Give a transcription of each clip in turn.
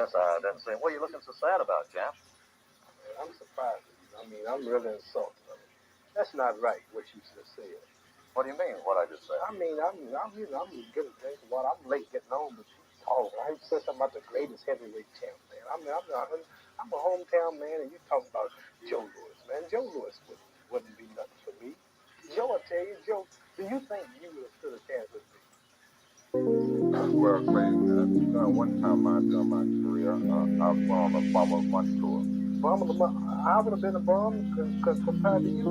guess I didn't see him. What are you looking so sad about, Jack? I'm surprised at you. I mean, I'm really insulted. I mean, that's not right, what you just said. What do you mean, what I just said? I mean, I'm getting things about. I'm late getting on, but you talk. I said something about the greatest heavyweight champ, man. I'm a hometown man, and you talk about Joe Louis, man. Joe Louis wouldn't be nothing for me. Joe, I tell you, Joe, do you think you would have stood a chance with me? Well, one time during my career, I was on a Bummer Month tour. I would have been a bum because compared to you.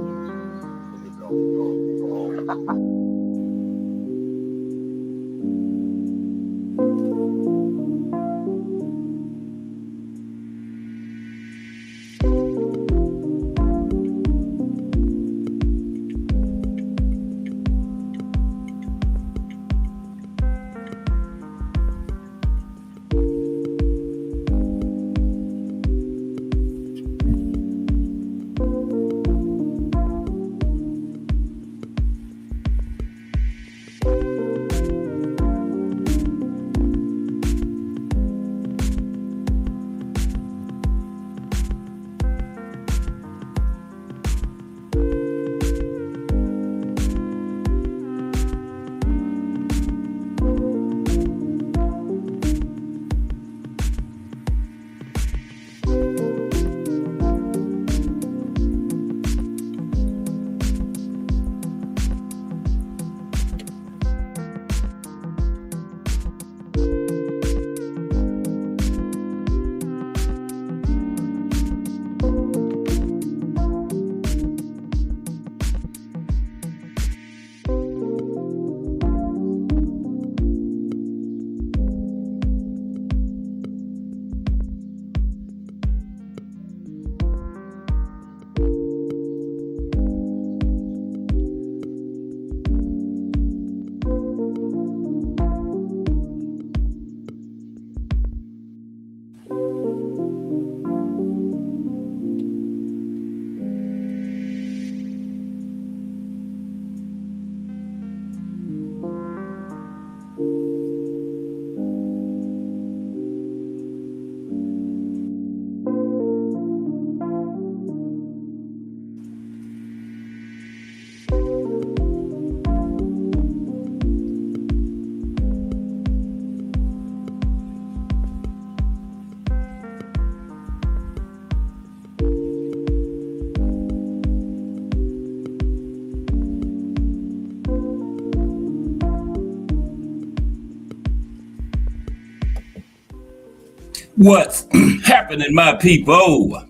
What's happening, my people?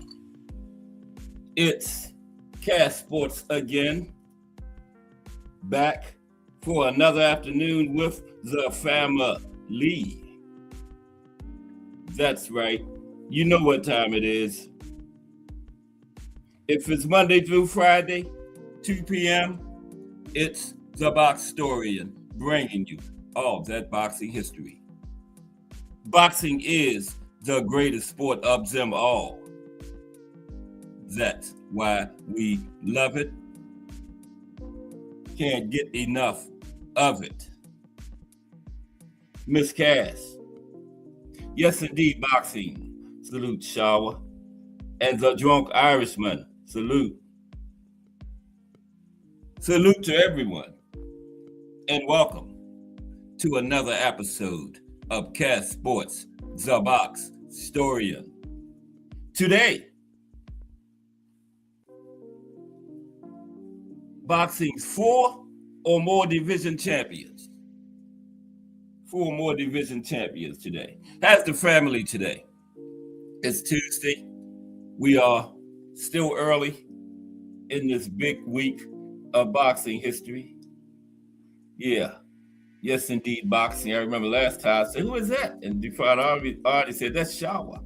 It's Cast Sports again, back for another afternoon with the family. That's right. You know what time it is. If it's Monday through Friday, 2 p.m., it's the Boxtorian bringing you all that boxing history. Boxing is the greatest sport of them all. That's why we love it. Can't get enough of it. Miss Cass. Yes, indeed, boxing. Salute, Shower. And the Drunk Irishman. Salute. Salute to everyone. And welcome to another episode of Cast Sports, the Boxtorian. Today, boxing's 4 or more division champions. 4 more division champions today. How's the family today? It's Tuesday. We are still early in this big week of boxing history. Yeah. Yes, indeed, boxing. I remember last time I said, who is that? And before I already said, that's Shower.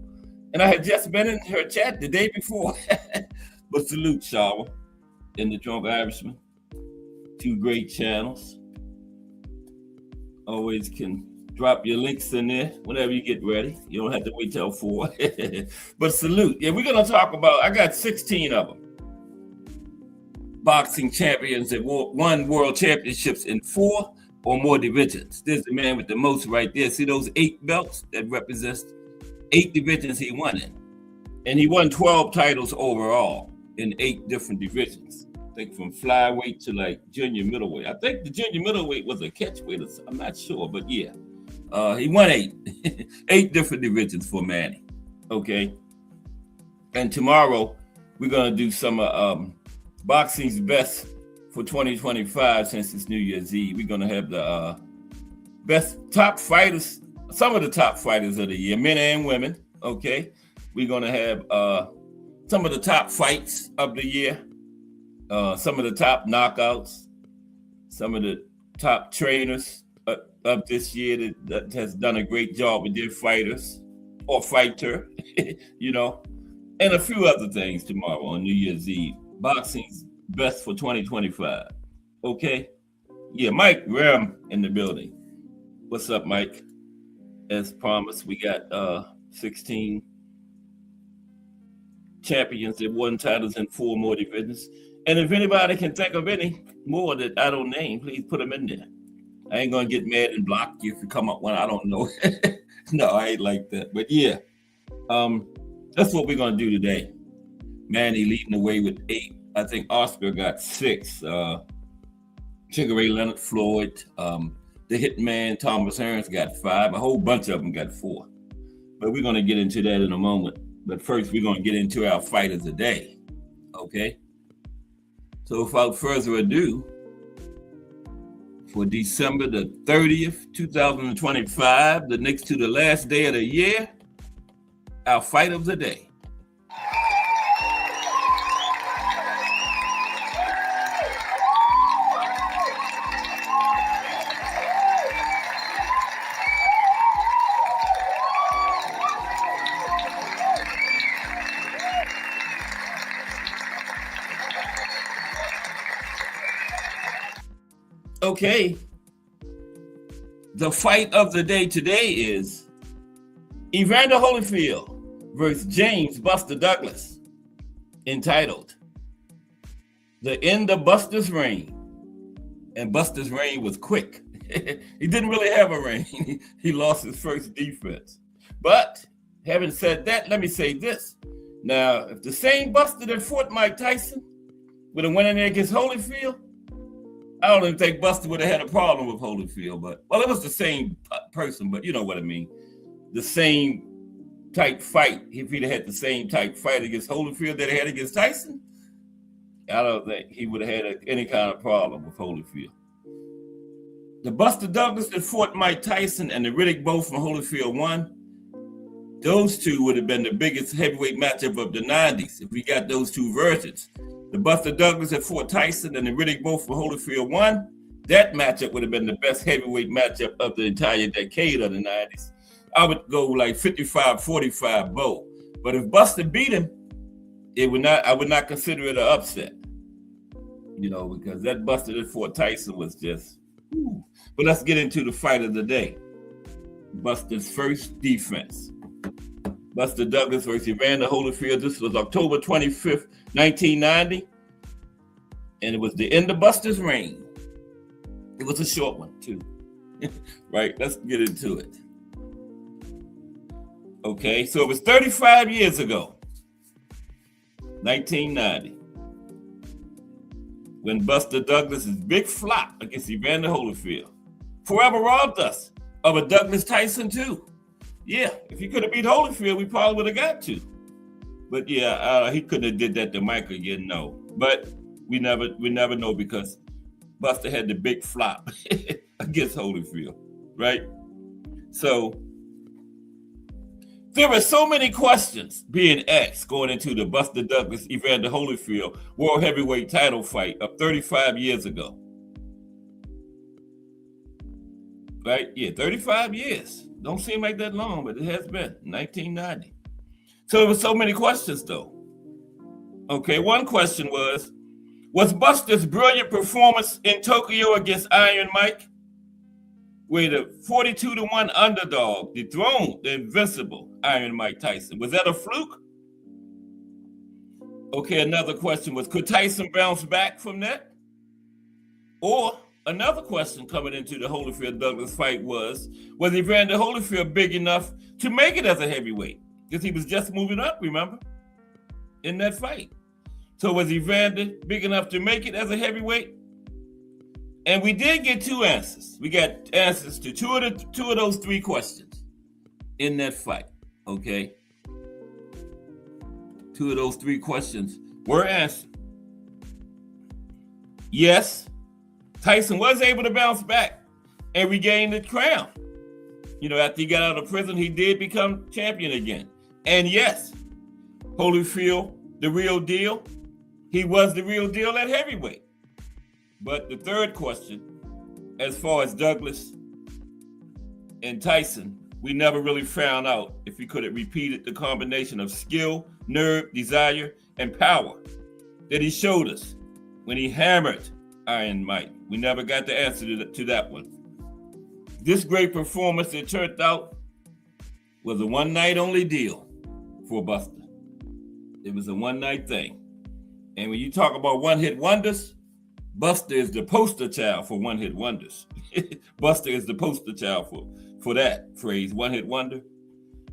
And I had just been in her chat the day before. But salute, Shower and the Drunk Irishman. 2 great channels. Always can drop your links in there whenever you get ready. You don't have to wait till 4. But salute. Yeah, we're going to talk about, I got 16 of them. Boxing champions that won world championships in 4 or more divisions. There's the man with the most right there. See those 8 belts that represents 8 divisions he won in. And he won 12 titles overall in 8 different divisions. I think from flyweight to like junior middleweight. I think the junior middleweight was a catchweight. I'm not sure, but yeah. He won 8. 8 different divisions for Manny. Okay. And tomorrow we're going to do some boxing's best for 2025 since it's New Year's Eve. We're going to have the best top fighters, some of the top fighters of the year, men and women. Okay. We're going to have some of the top fights of the year, some of the top knockouts, some of the top trainers of this year that has done a great job with their fighters or fighter, you know, and a few other things tomorrow on New Year's Eve. Boxing's best for 2025. Okay? Yeah, Mike Graham in the building. What's up, Mike? As promised, we got 16 champions that won titles in 4 more divisions. And if anybody can think of any more that I don't name, please put them in there. I ain't gonna get mad and block you if you come up one I don't know. No, I ain't like that. But yeah, that's what we're gonna do today. Manny leading the way with 8. I think Oscar got 6. Sugar Ray Leonard, Floyd, the Hitman, Thomas Hearns got 5. A whole bunch of them got 4. But we're gonna get into that in a moment. But first, we're gonna get into our fight of the day. Okay. So without further ado, for December the 30th, 2025, the next to the last day of the year, our fight of the day. Okay, the fight of the day today is Evander Holyfield versus James Buster Douglas, entitled The End of Buster's Reign. And Buster's reign was quick. He didn't really have a reign. He lost his first defense. But having said that, let me say this. Now, if the same Buster that fought Mike Tyson would have went in there against Holyfield, I don't even think Buster would have had a problem with Holyfield, but, well, it was the same person, but you know what I mean. The same type fight. If he'd have had the same type fight against Holyfield that he had against Tyson, I don't think he would have had any kind of problem with Holyfield. The Buster Douglas that fought Mike Tyson and the Riddick Bowe from Holyfield won, those two would have been the biggest heavyweight matchup of the 90s if we got those two versions. The Buster Douglas that fought Tyson and the Riddick Bowe from Holyfield won, that matchup would have been the best heavyweight matchup of the entire decade of the 90s. I would go like 55-45 Bowe. But if Buster beat him, I would not consider it an upset. You know, because that Buster that fought Tyson was just, whew. But let's get into the fight of the day. Buster's first defense. Buster Douglas versus Evander Holyfield. This was October 25th, 1990. And it was the end of Buster's reign. It was a short one, too. Right, let's get into it. Okay, so it was 35 years ago, 1990, when Buster Douglas's big flop against Evander Holyfield forever robbed us of a Douglas Tyson too. Yeah, if he could have beat Holyfield, we probably would have got to. But yeah, he couldn't have did that to Mike again, no. But we never know because Buster had the big flop against Holyfield, right? So there were so many questions being asked going into the Buster Douglas Evander Holyfield World Heavyweight title fight of 35 years ago. Right? Yeah, 35 years. Don't seem like that long, but it has been 1990. So there were so many questions though. Okay, one question was Buster's brilliant performance in Tokyo against Iron Mike, where the 42-1 underdog dethroned the invincible Iron Mike Tyson, was that a fluke? Okay, another question was, could Tyson bounce back from that? Or another question coming into the Holyfield-Douglas fight was Evander Holyfield big enough to make it as a heavyweight? because he was just moving up, remember, in that fight. So was Evander big enough to make it as a heavyweight? And we did get two answers. We got answers to two of those three questions in that fight, okay? Two of those three questions were answered. Yes, Tyson was able to bounce back and regain the crown. After he got out of prison, he did become champion again. And yes, Holyfield, the real deal, he was the real deal at heavyweight. But the third question, as far as Douglas and Tyson, we never really found out if he could have repeated the combination of skill, nerve, desire, and power that he showed us when he hammered Iron Mike. We never got the answer to that one. This great performance, it turned out, was a one-night only deal for Buster. It was a one-night thing. And when you talk about one-hit wonders, Buster is the poster child for one-hit wonders. Buster is the poster child for that phrase, one-hit wonder.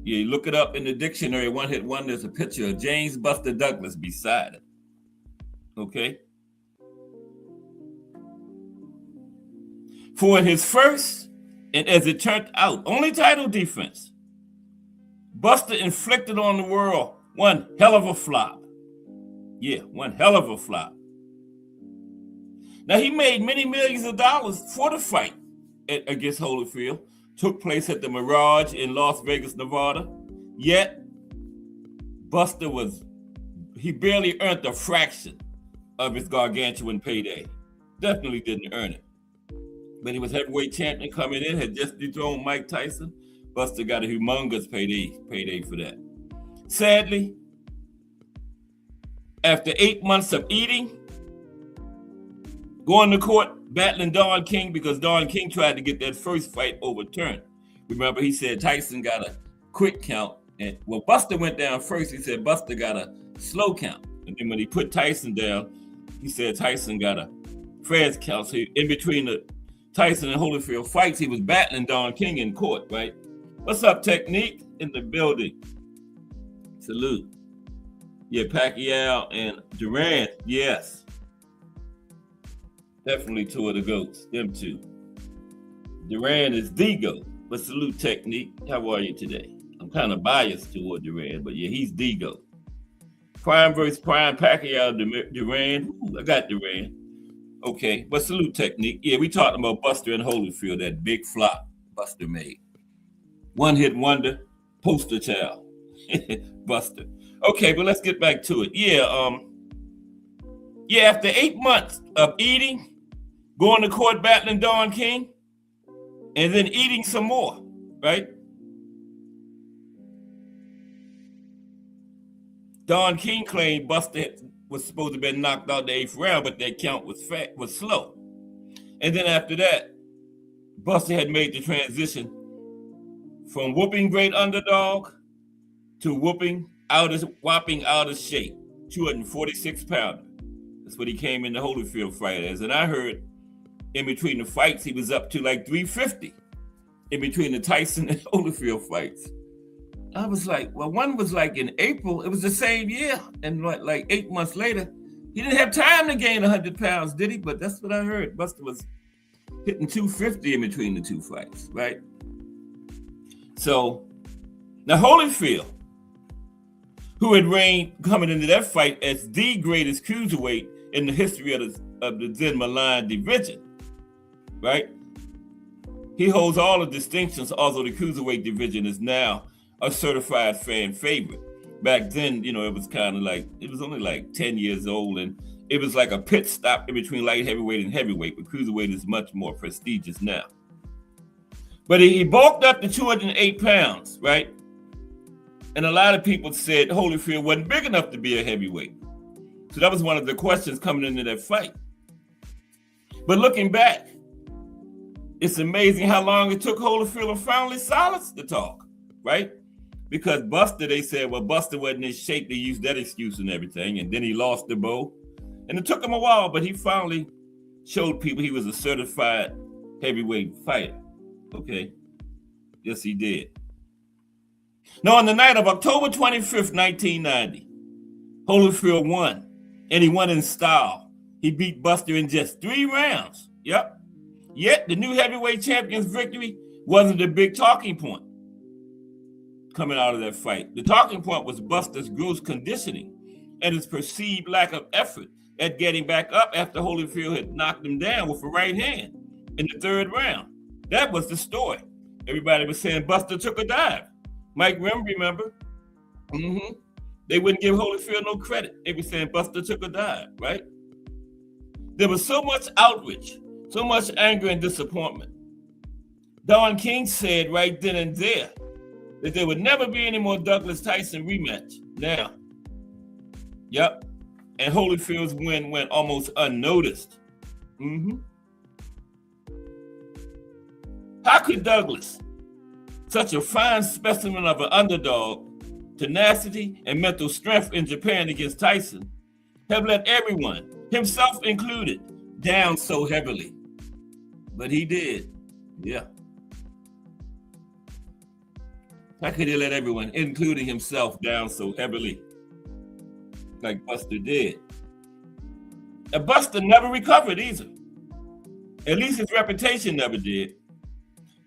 Yeah, you look it up in the dictionary, one-hit wonder is a picture of James Buster Douglas beside it. Okay? For his first, and as it turned out, only title defense, Buster inflicted on the world one hell of a flop. Yeah, one hell of a flop. Now, he made many millions of dollars for the fight against Holyfield. Took place at the Mirage in Las Vegas, Nevada. Yet, Buster he barely earned a fraction of his gargantuan payday. Definitely didn't earn it. When he was heavyweight champion coming in, had just dethroned Mike Tyson, Buster got a humongous payday for that. Sadly, after 8 months of eating, going to court, battling Don King because Don King tried to get that first fight overturned. Remember, he said Tyson got a quick count. And Buster went down first. He said Buster got a slow count. And then when he put Tyson down, he said Tyson got a fast count. So in between the Tyson and Holyfield fights, he was battling Don King in court, right? What's up, Technique? In the building. Salute. Yeah, Pacquiao and Durant, yes. Definitely two of the GOATs, them two. Durant is the GOAT, but salute Technique. How are you today? I'm kind of biased toward Durant, but yeah, he's the GOAT. Prime versus Prime, Pacquiao, Durant. Ooh, I got Durant. Okay, but salute Technique. Yeah, we talked about Buster and Holyfield, that big flop Buster made. One-hit wonder, poster child. Buster. Okay, but let's get back to it. Yeah, after 8 months of eating, going to court battling Don King, and then eating some more, right? Don King claimed Buster was supposed to have been knocked out the 8th round, but that count was slow. And then after that, Buster had made the transition from whooping great underdog to whopping out of shape, 246 pounder. That's what he came in the Holyfield fight as. And I heard in between the fights, he was up to like 350 in between the Tyson and Holyfield fights. I was like, well, one was like in April. It was the same year. And like 8 months later, he didn't have time to gain 100 pounds, did he? But that's what I heard. Buster was hitting 250 in between the two fights, right? So now Holyfield, who had reigned coming into that fight as the greatest cruiserweight in the history of the then Milan division, right? He holds all the distinctions, although the cruiserweight division is now a certified fan favorite. Back then, it was kind of like, it was only like 10 years old, and it was like a pit stop in between light heavyweight and heavyweight, but cruiserweight is much more prestigious now. But he bulked up to 208 pounds, right? And a lot of people said Holyfield wasn't big enough to be a heavyweight. So that was one of the questions coming into that fight. But looking back, it's amazing how long it took Holyfield and finally silence the talk, right? Because Buster, they said, well, Buster wasn't in shape. They used that excuse and everything. And then he lost the bow. And it took him a while, but he finally showed people he was a certified heavyweight fighter. Okay. Yes, he did. Now, on the night of October 25th, 1990, Holyfield won, and he won in style. He beat Buster in just 3 rounds. Yep. Yet, the new heavyweight champion's victory wasn't the big talking point coming out of that fight. The talking point was Buster's gross conditioning and his perceived lack of effort at getting back up after Holyfield had knocked him down with a right hand in the 3rd round. That was the story. Everybody was saying Buster took a dive. Mike Rim, remember? They wouldn't give Holyfield no credit. They were saying Buster took a dive, right? There was so much outrage, so much anger and disappointment. Don King said right then and there that there would never be any more Douglas-Tyson rematch. Now, yep, and Holyfield's win went almost unnoticed. How could Douglas, such a fine specimen of an underdog, tenacity and mental strength in Japan against Tyson, have let everyone, himself included, down so heavily? But he did, yeah. How could he let everyone, including himself, down so heavily like Buster did? And Buster never recovered either. At least his reputation never did.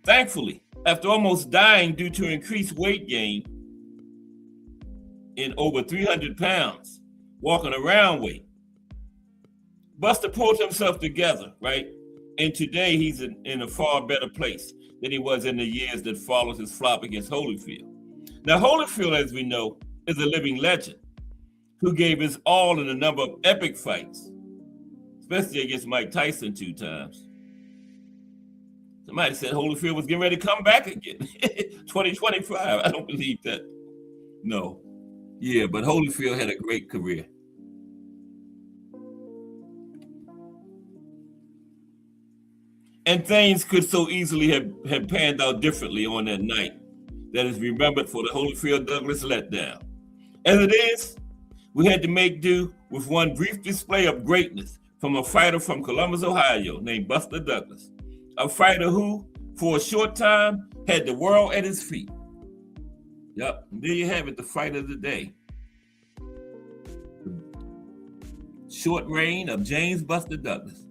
Thankfully, after almost dying due to increased weight gain in over 300 pounds, walking around weight, Buster pulled himself together, right? And today he's in a far better place than he was in the years that followed his flop against Holyfield. Now, Holyfield, as we know, is a living legend who gave his all in a number of epic fights, especially against Mike Tyson 2 times. Somebody said Holyfield was getting ready to come back again. 2025, I don't believe that. No. Yeah, but Holyfield had a great career. And things could so easily have panned out differently on that night that is remembered for the Holyfield-Douglas letdown. As it is, we had to make do with one brief display of greatness from a fighter from Columbus, Ohio, named Buster Douglas, a fighter who, for a short time, had the world at his feet. Yep, and there you have it, the fight of the day. Short reign of James Buster Douglas.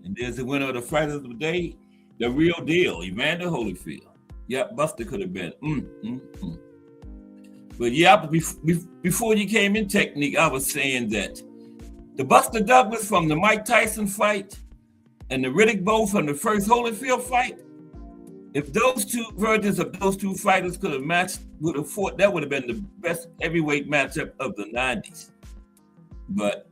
And there's the winner of the fight of the day, the real deal, Evander Holyfield. Yep, Buster could have been. But yeah, before you came in, Technique, I was saying that the Buster Douglas from the Mike Tyson fight and the Riddick Bowe from the first Holyfield fight, if those two versions of those two fighters could have matched, would have fought, that would have been the best heavyweight matchup of the 90s. But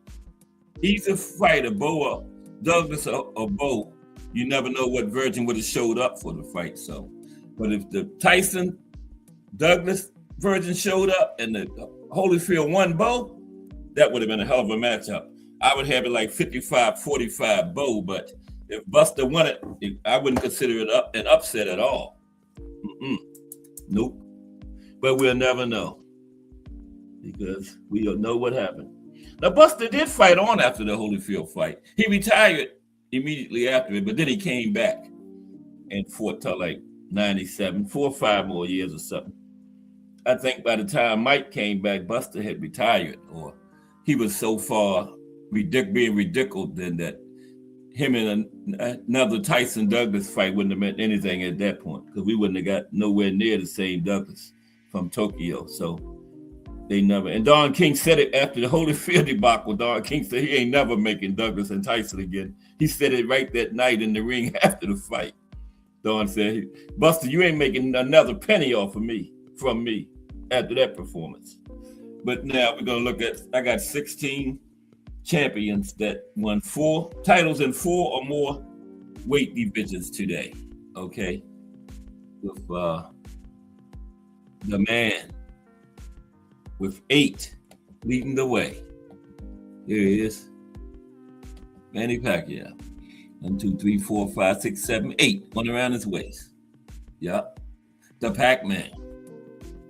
either fighter, Bowe, Douglas or Bowe, you never know what version would have showed up for the fight. So, but if the Tyson Douglas version showed up and the Holyfield won Bowe, that would have been a hell of a matchup. I would have it like 55-45 Bowe, but if Buster won it, I wouldn't consider it an upset at all. Nope. But we'll never know because we don't know what happened. Now, Buster did fight on after the Holyfield fight. He retired immediately after it, but then he came back and fought till like 97, 4 or 5 more years or something. I think by the time Mike came back, Buster had retired, or he was so far being ridiculed then that him and another Tyson Douglas fight wouldn't have meant anything at that point because we wouldn't have got nowhere near the same Douglas from Tokyo. So they never, and Don King said it after the Holyfield debacle. Don King said he ain't never making Douglas and Tyson again. He said it right that night in the ring after the fight. Don said, Buster, you ain't making another penny off of me, from me, after that performance. But now we're going to look at, I got 16 champions that won 4 titles in 4 or more weight divisions today, okay? With the man with 8 leading the way. Here he is, Manny Pacquiao. 1, 2, 3, 4, 5, 6, 7, 8, one around his waist. Yep, the Pac-Man.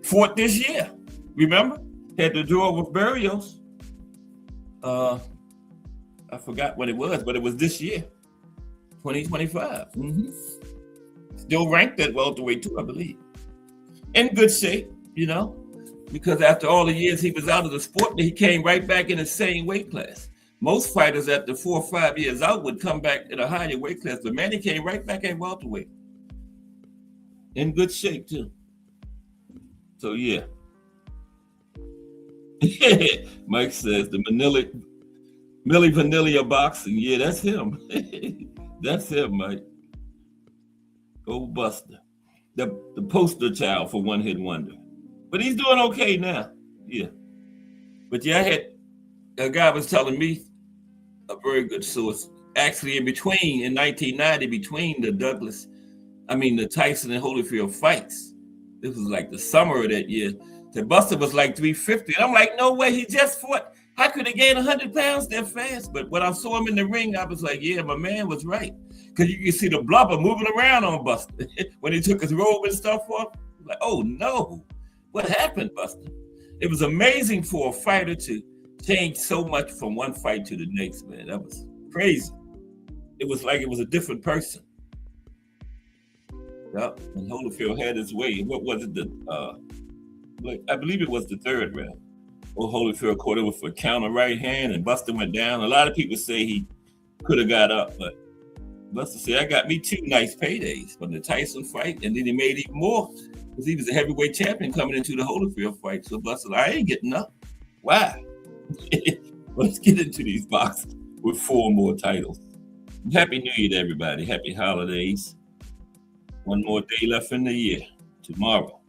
Fought this year, remember? Had to draw with Barrios. I forgot what it was, but it was this year, 2025. Still ranked at welterweight too, I believe. In good shape. you know, because after all the years he was out of the sport, he came right back in the same weight class. Most fighters after 4 or 5 years out would come back in a higher weight class, but Manny came right back at welterweight. In good shape too. So yeah. Mike says the Milli Vanilli boxing. Yeah, that's him. That's him, Mike. Go Buster. The poster child for one hit wonder. But he's doing okay now. Yeah. But yeah, I had a guy was telling me, a very good source, actually in 1990, between the Tyson and Holyfield fights, this was like the summer of that year, the Buster was like 350. And I'm like, no way, he just fought. How could he gain 100 pounds that fast? But when I saw him in the ring, I was like, yeah, my man was right. Because you can see the blubber moving around on Buster. When he took his robe and stuff off, like, oh no, what happened, Buster? It was amazing for a fighter to change so much from one fight to the next, man. That was crazy. It was like it was a different person. Yep. And Holyfield had his way. What was it? I believe it was the third round. Well, Holyfield caught it with a counter right hand, and Buster went down. A lot of people say he could have got up, but Buster said, I got me 2 nice paydays from the Tyson fight, and then he made even more because he was a heavyweight champion coming into the Holyfield fight. So Buster, I ain't getting up. Why? Let's get into these boxes with 4 more titles. Happy New Year to everybody. Happy holidays. 1 more day left in the year. Tomorrow.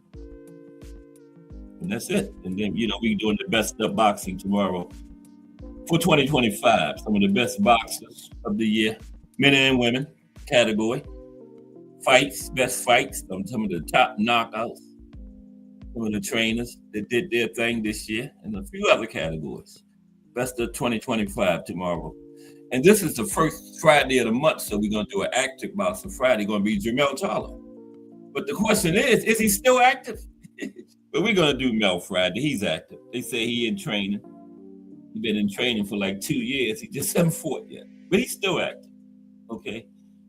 And that's it. And then, we're doing the best of boxing tomorrow for 2025. Some of the best boxers of the year, men and women category. Fights, best fights, some of the top knockouts. Some of the trainers that did their thing this year, and a few other categories. Best of 2025 tomorrow. And this is the first Friday of the month, so we're going to do an active boxer Friday, going to be Jermell Charlo. But the question is he still active? But we're going to do Mel Friday. He's active. They say he in training. He's been in training for like 2 years. He just hasn't fought yet. But he's still active. Okay?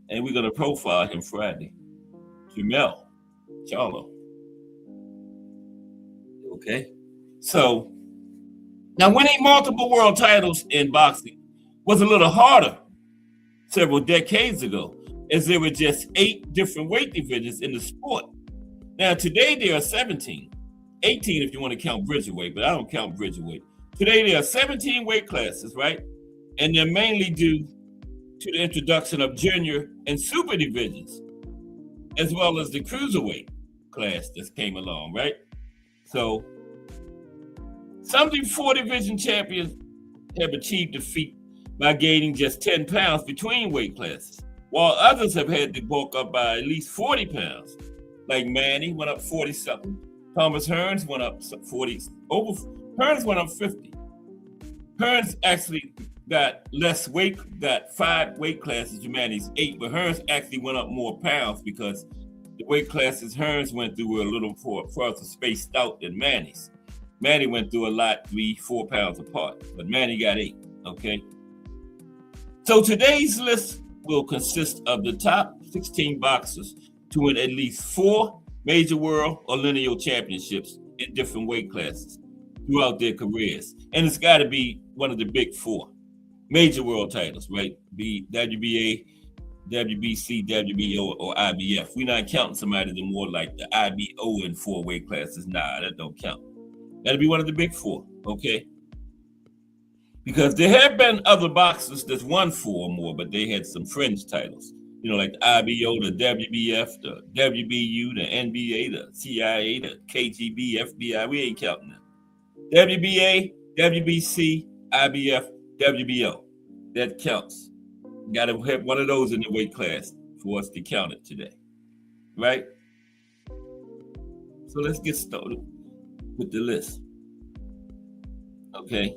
And we're going to profile him Friday. Jermell Charlo. Okay? So, now winning multiple world titles in boxing was a little harder several decades ago, as there were just 8 different weight divisions in the sport. Now, today there are 17. 18 if you want to count Bridgerweight, but I don't count Bridgerweight. Today there are 17 weight classes, right? And they're mainly due to the introduction of junior and super divisions, as well as the cruiserweight class that came along, right? So, some 4 division champions have achieved the feat by gaining just 10 pounds between weight classes, while others have had to bulk up by at least 40 pounds. Like Manny went up 40-something. Thomas Hearns went up 40. Hearns went up 50. Hearns actually got less weight, got 5 weight classes to Manny's 8, but Hearns actually went up more pounds because the weight classes Hearns went through were a little further spaced out than Manny's. Manny went through a lot, 3-4 pounds apart, but Manny got 8, okay? So today's list will consist of the top 16 boxers to win at least 4 major world or lineal championships in different weight classes throughout their careers. And it's got to be one of the big 4 major world titles, right? Be WBA, WBC, WBO, or IBF. We're not counting somebody that's more like the IBO in 4 weight classes. Nah, that don't count. That'll be one of the big 4, okay? Because there have been other boxers that's won 4 or more, but they had some fringe titles. Like the IBO, the WBF, the WBU, the NBA, the CIA, the KGB, FBI. We ain't counting them. WBA, WBC, IBF, WBO. That counts. Got to have one of those in the weight class for us to count it today. Right? So let's get started with the list. Okay.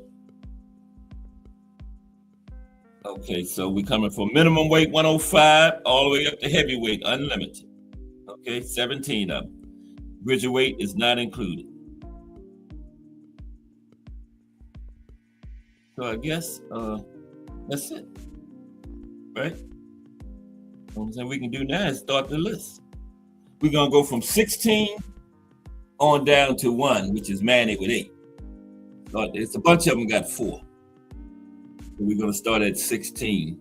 Okay, so we're coming from minimum weight 105 all the way up to heavyweight, unlimited. Okay, 17 of them. Bridgerweight is not included. So I guess that's it, right? The only thing we can do now is start the list. We're going to go from 16 on down to 1, which is Manny with 8. So it's a bunch of them got 4. So we're going to start at 16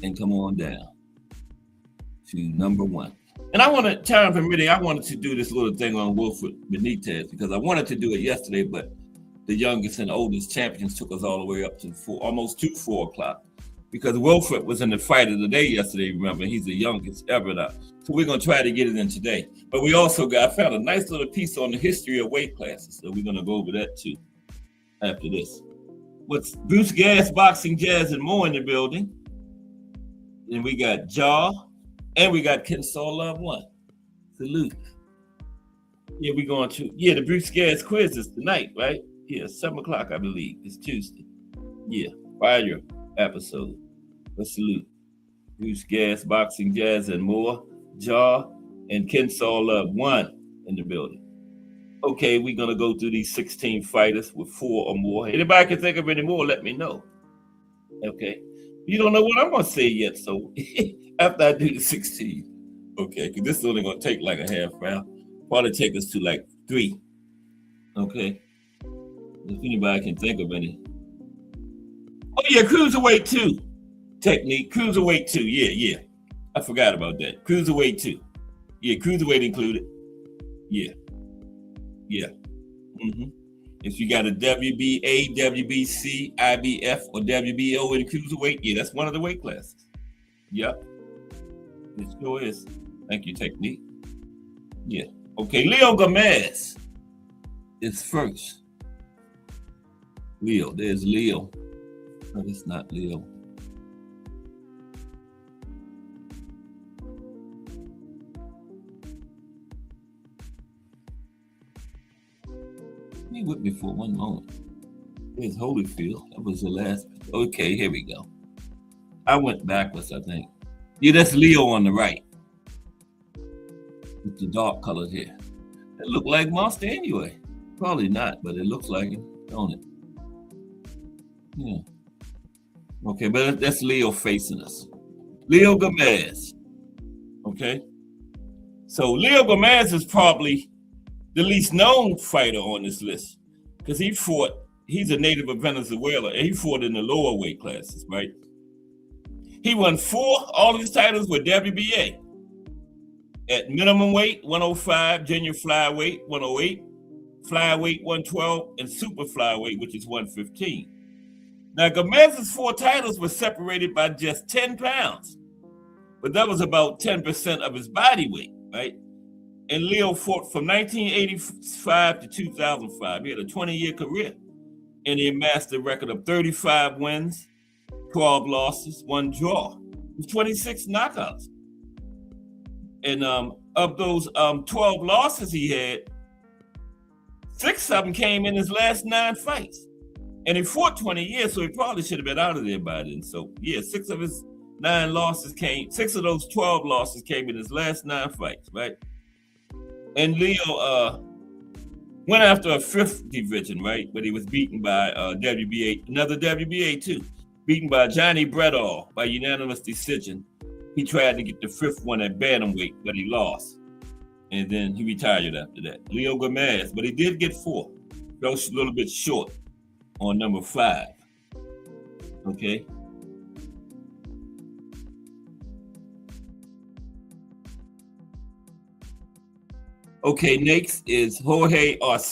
and come on down to number 1. And I want to, time permitting, I wanted to do this little thing on Wilfred Benitez because I wanted to do it yesterday, but the youngest and oldest champions took us all the way up to almost to 4 o'clock. Because Wilfred was in the fight of the day yesterday, remember, he's the youngest ever now. So we're going to try to get it in today. But we also I found a nice little piece on the history of weight classes. So we're going to go over that too after this. What's Bruce Gas, Boxing, Jazz, and more in the building. And we got Jaw, and we got Kensaw Love 1. Salute. Yeah, we're going to, the Bruce Gas quiz is tonight, right? Yeah, 7 o'clock, I believe. It's Tuesday. Yeah, fire episode. But salute. Bruce Gas, Boxing, Jazz, and more. Jaw and Kensaw Love 1 in the building. Okay, we're going to go through these 16 fighters with 4 or more. Anybody can think of any more, let me know. Okay. You don't know what I'm going to say yet, so after I do the 16. Okay, because this is only going to take like a half hour. Probably take us to like 3. Okay. If anybody can think of any. Oh, yeah, Cruiserweight 2 technique. Cruiserweight 2, yeah. I forgot about that. Cruiserweight 2. Yeah, Cruiserweight included. Yeah. If you got a WBA, WBC, IBF, or WBO in Cruiserweight, yeah, that's one of the weight classes. Yep. It sure is. Thank you, technique. Yeah. Okay, Leo Gomez is first. Leo, there's Leo. No, it's not Leo. Be with me for one moment. There's Holyfield. That was the last. Okay, here we go. I went backwards, I think. Yeah, that's Leo on the right. With the dark colored hair. It looked like Monster anyway. Probably not, but it looks like him, don't it? Yeah. Okay, but that's Leo facing us. Leo Gomez. Okay. So Leo Gomez is probably the least known fighter on this list because he's a native of Venezuela and he fought in the lower weight classes, right? He won 4, all of his titles were WBA. At minimum weight, 105, junior flyweight, 108, flyweight, 112, and super flyweight, which is 115. Now, Gomez's 4 titles were separated by just 10 pounds, but that was about 10% of his body weight, right? And Leo fought from 1985 to 2005. He had a 20-year career, and he amassed a record of 35 wins, 12 losses, 1 draw, with 26 knockouts. And of those 12 losses he had, 6 of them came in his last 9 fights. And he fought 20 years, so he probably should have been out of there by then. So, yeah, 6 of his 9 losses came, 6 of those 12 losses came in his last 9 fights, right? And Leo went after a 5th division, right? But he was beaten by WBA, another WBA too, beaten by Johnny Bredall by unanimous decision. He tried to get the 5th one at bantamweight, but he lost. And then he retired after that. Leo Gomez, but he did get 4. Fell a little bit short on number 5. Okay. Okay, next is Jorge Arce.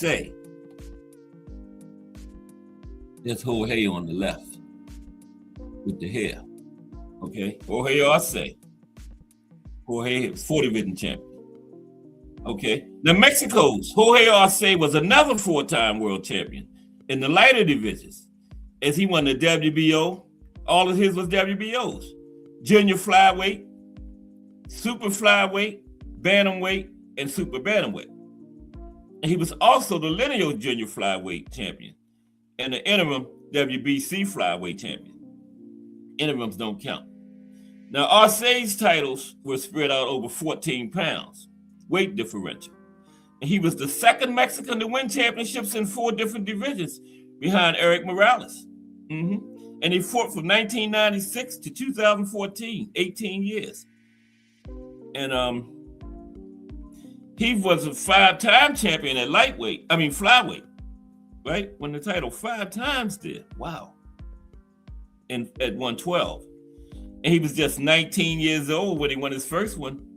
There's Jorge on the left with the hair. Okay, Jorge Arce. Jorge is 4 division champion. Okay, now Mexico's Jorge Arce was another 4-time world champion in the lighter divisions, as he won the WBO. All of his was WBOs. Junior flyweight, super flyweight, bantamweight, and super bantamweight. And he was also the lineal junior flyweight champion and the interim WBC flyweight champion. Interims don't count. Now, Arce's titles were spread out over 14 pounds, weight differential. And he was the 2nd Mexican to win championships in 4 different divisions behind Eric Morales. And he fought from 1996 to 2014, 18 years. And He was a 5-time champion at flyweight, right? Won the title 5 times there. Wow. And at 112. And he was just 19 years old when he won his first one.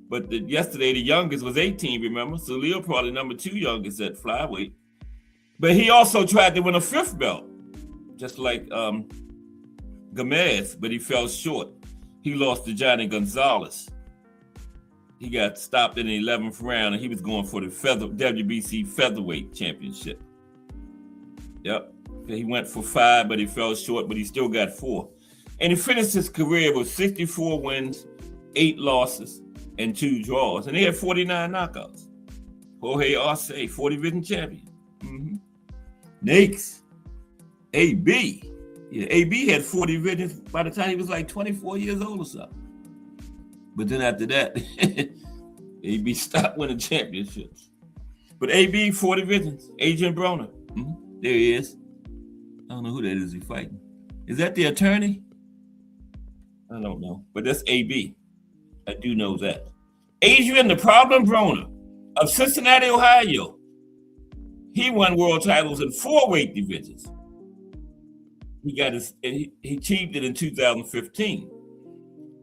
But yesterday, the youngest was 18, remember? So Leo probably number 2 youngest at flyweight. But he also tried to win a 5th belt, just like Gomez, but he fell short. He lost to Johnny Gonzalez. He got stopped in the 11th round, and he was going for the WBC featherweight championship. Yep. He went for 5, but he fell short, but he still got 4. And he finished his career with 64 wins, 8 losses, and 2 draws. And he had 49 knockouts. Jorge Arce, 40-division champion. Next, AB. Yeah, AB had 40 divisions by the time he was like 24 years old or something. But then after that, AB stopped winning championships. But AB, 40 divisions. Adrian Broner. There he is. I don't know who that is he fighting. Is that the attorney? I don't know. But that's AB. I do know that. Adrian the Problem Broner of Cincinnati, Ohio. He won world titles in 4 weight divisions. He achieved it in 2015.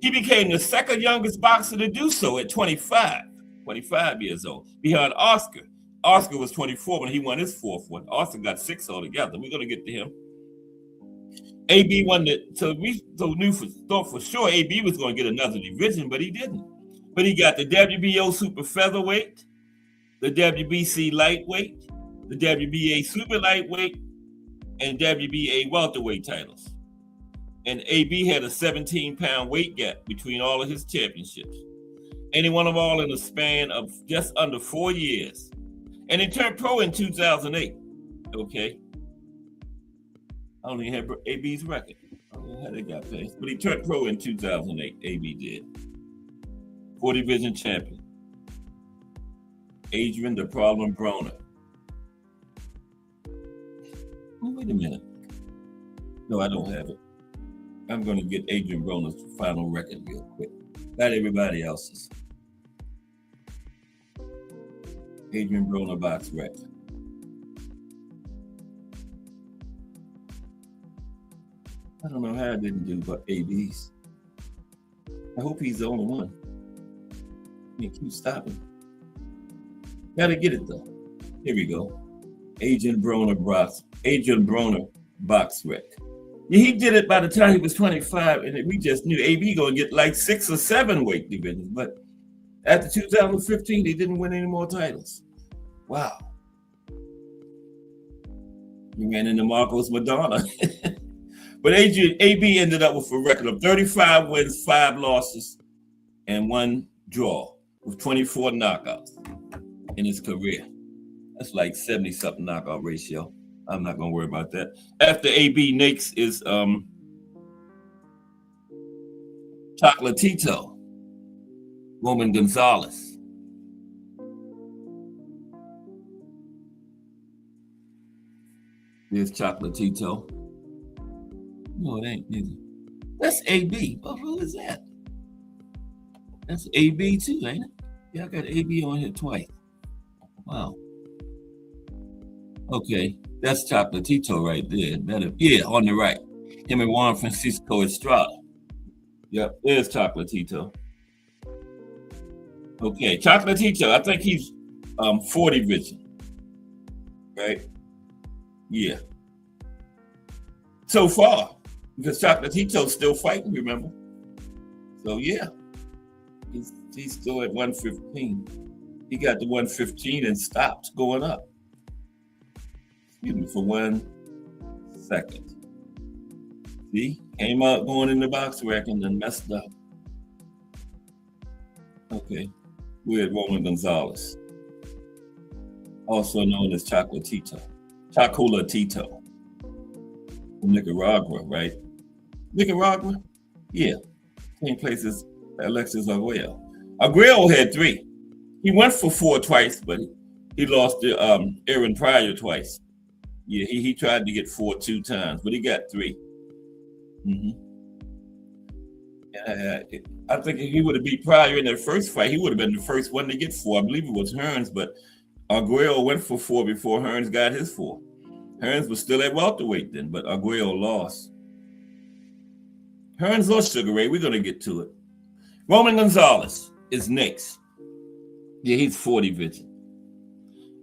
He became the 2nd youngest boxer to do so at 25 years old, behind Oscar. Oscar was 24 when he won his 4th one. Oscar got 6 altogether. We're going to get to him. AB won it, so we thought for sure AB was going to get another division, but he didn't. But he got the WBO super featherweight, the WBC lightweight, the WBA super lightweight, and WBA welterweight titles. And AB had a 17-pound weight gap between all of his championships. And he won them all in a span of just under 4 years. And he turned pro in 2008. Okay. I don't even have AB's record. I don't know how they got past. But he turned pro in 2008. AB did. 40-division champion. Adrian the Problem Broner. Oh, wait a minute. No, I don't have it. I'm going to get Adrian Broner's final record real quick. Not everybody else's. Adrian Broner box record. I don't know how I didn't do but AB's. I hope he's the only one. You keep stopping. Gotta get it though. Here we go. Adrian Broner box rec. Yeah, he did it by the time he was 25, and we just knew AB gonna get like 6 or 7 weight divisions. But after 2015, he didn't win any more titles. Wow. He ran into Marcos Madonna. But AB ended up with a record of 35 wins, 5 losses, and 1 draw with 24 knockouts in his career. That's like 70-something knockout ratio. I'm not going to worry about that. After AB, next is Chocolatito, Roman Gonzalez. There's Chocolatito. No, it ain't either. That's AB. But who is that? That's AB too, ain't it? Yeah, I got AB on here twice. Wow. Okay, that's Chocolatito right there. Yeah, on the right. Him and Juan Francisco Estrada. Yep, there's Chocolatito. Okay, Chocolatito, I think he's 40 division. Right? Yeah. So far, because Chocolatito's still fighting, remember? So yeah, he's still at 115. He got to 115 and stopped going up. Excuse me for 1 second. See, came out going in the box rack and then messed up. Okay, we're at Roman Gonzalez, also known as Chocolatito. Chocolatito. From Nicaragua, right? Nicaragua? Yeah. Same place as Alexis Arguello. Arguello had 3. He went for 4 twice, but he lost to Aaron Pryor twice. Yeah, he tried to get 4 2 times, but he got 3. I think if he would have beat Pryor in that first fight, he would have been the first one to get 4. I believe it was Hearns, but Arguello went for 4 before Hearns got his 4. Hearns was still at welterweight then, but Arguello lost. Hearns or Sugar Ray, we're going to get to it. Roman Gonzalez is next. Yeah, he's 40 vision.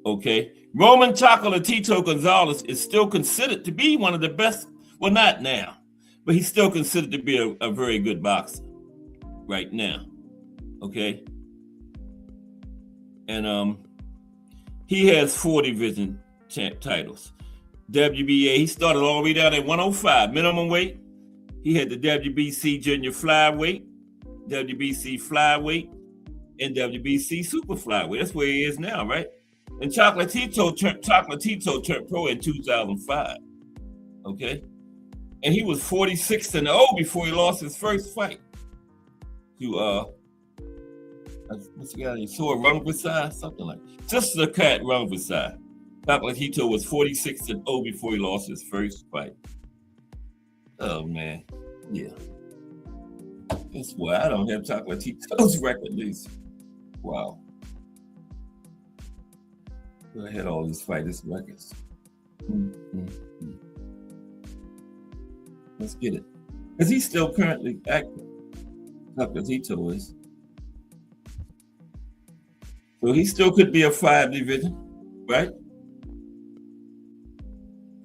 Okay. Roman Chocolatito Gonzalez is still considered to be one of the best. Well, not now, but he's still considered to be a very good boxer right now. Okay. And he has 4 division titles. WBA, he started all the way down at 105, minimum weight. He had the WBC junior flyweight, WBC flyweight, and WBC super flyweight. That's where he is now, right? And Chocolatito turned pro in 2005. Okay? And he was 46-0 before he lost his first fight to what's the guy? You saw Rungvisai, something like that. Just the cat Rungvisai. Chocolatito was 46-0 before he lost his first fight. Oh man, yeah. That's why I don't have Chocolatito's record, Lisa. Wow. I had all these fighters' records. Let's get it. Is he still currently active? Chocolatito is. So he still could be a 5 division, right?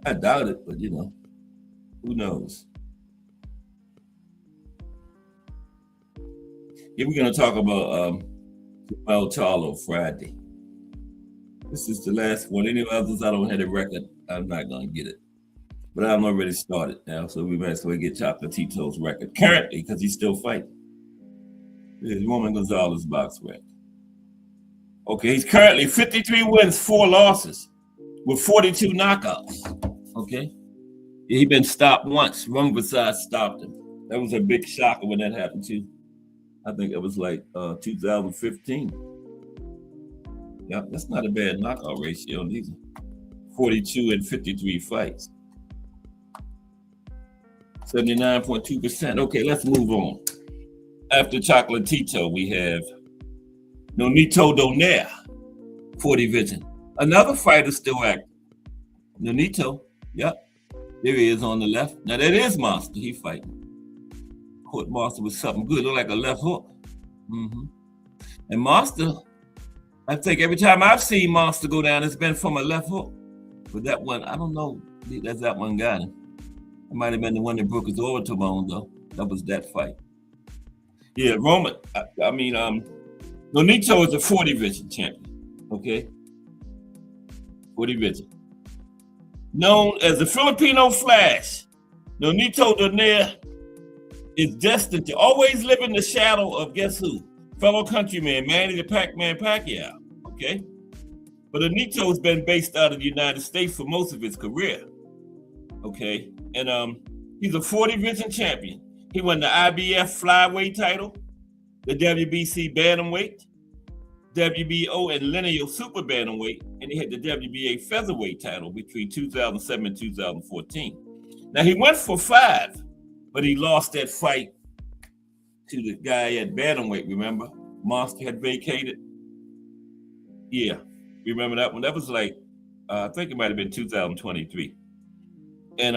I doubt it, but who knows? Yeah, we're going to talk about Jermell Charlo Friday. This is the last one. Any others I don't have a record, I'm not going to get it. But I'm already started now, so we might as well get Chocolatito's record currently because he's still fighting. This is Roman Gonzalez box record. Okay, he's currently 53 wins, 4 losses with 42 knockouts. Okay, he's been stopped once. Rungvisai stopped him. That was a big shocker when that happened too. I think it was like 2015. Yeah, that's not a bad knockout ratio. These are 42 and 53 fights. 79.2%. Okay, let's move on. After Chocolatito, we have Nonito Donaire, 40 division. Another fighter still active. Nonito, yep. There he is on the left. Now that is Monster. He fighting. Caught Monster with something good. Look like a left hook. And Monster, I think every time I've seen Monster go down, it's been from a left hook. But that one, I don't know. That's that one got him. It might have been the one that broke his orbital bone, though. That was that fight. Yeah, Roman. Nonito is a 40 division champion. Okay? 40 division. Known as the Filipino Flash, Nonito Donaire is destined to always live in the shadow of guess who? Fellow countryman Manny the Pac-Man Pacquiao. Okay? But Nonito has been based out of the United States for most of his career. Okay? And he's a 40 division champion. He won the IBF flyweight title, the WBC bantamweight, WBO and lineal super bantamweight, and he had the WBA featherweight title between 2007 and 2014. Now he went for 5, but he lost that fight to the guy at bantamweight, remember? Monster had vacated. Yeah, remember that one? That was like, I think it might have been 2023. And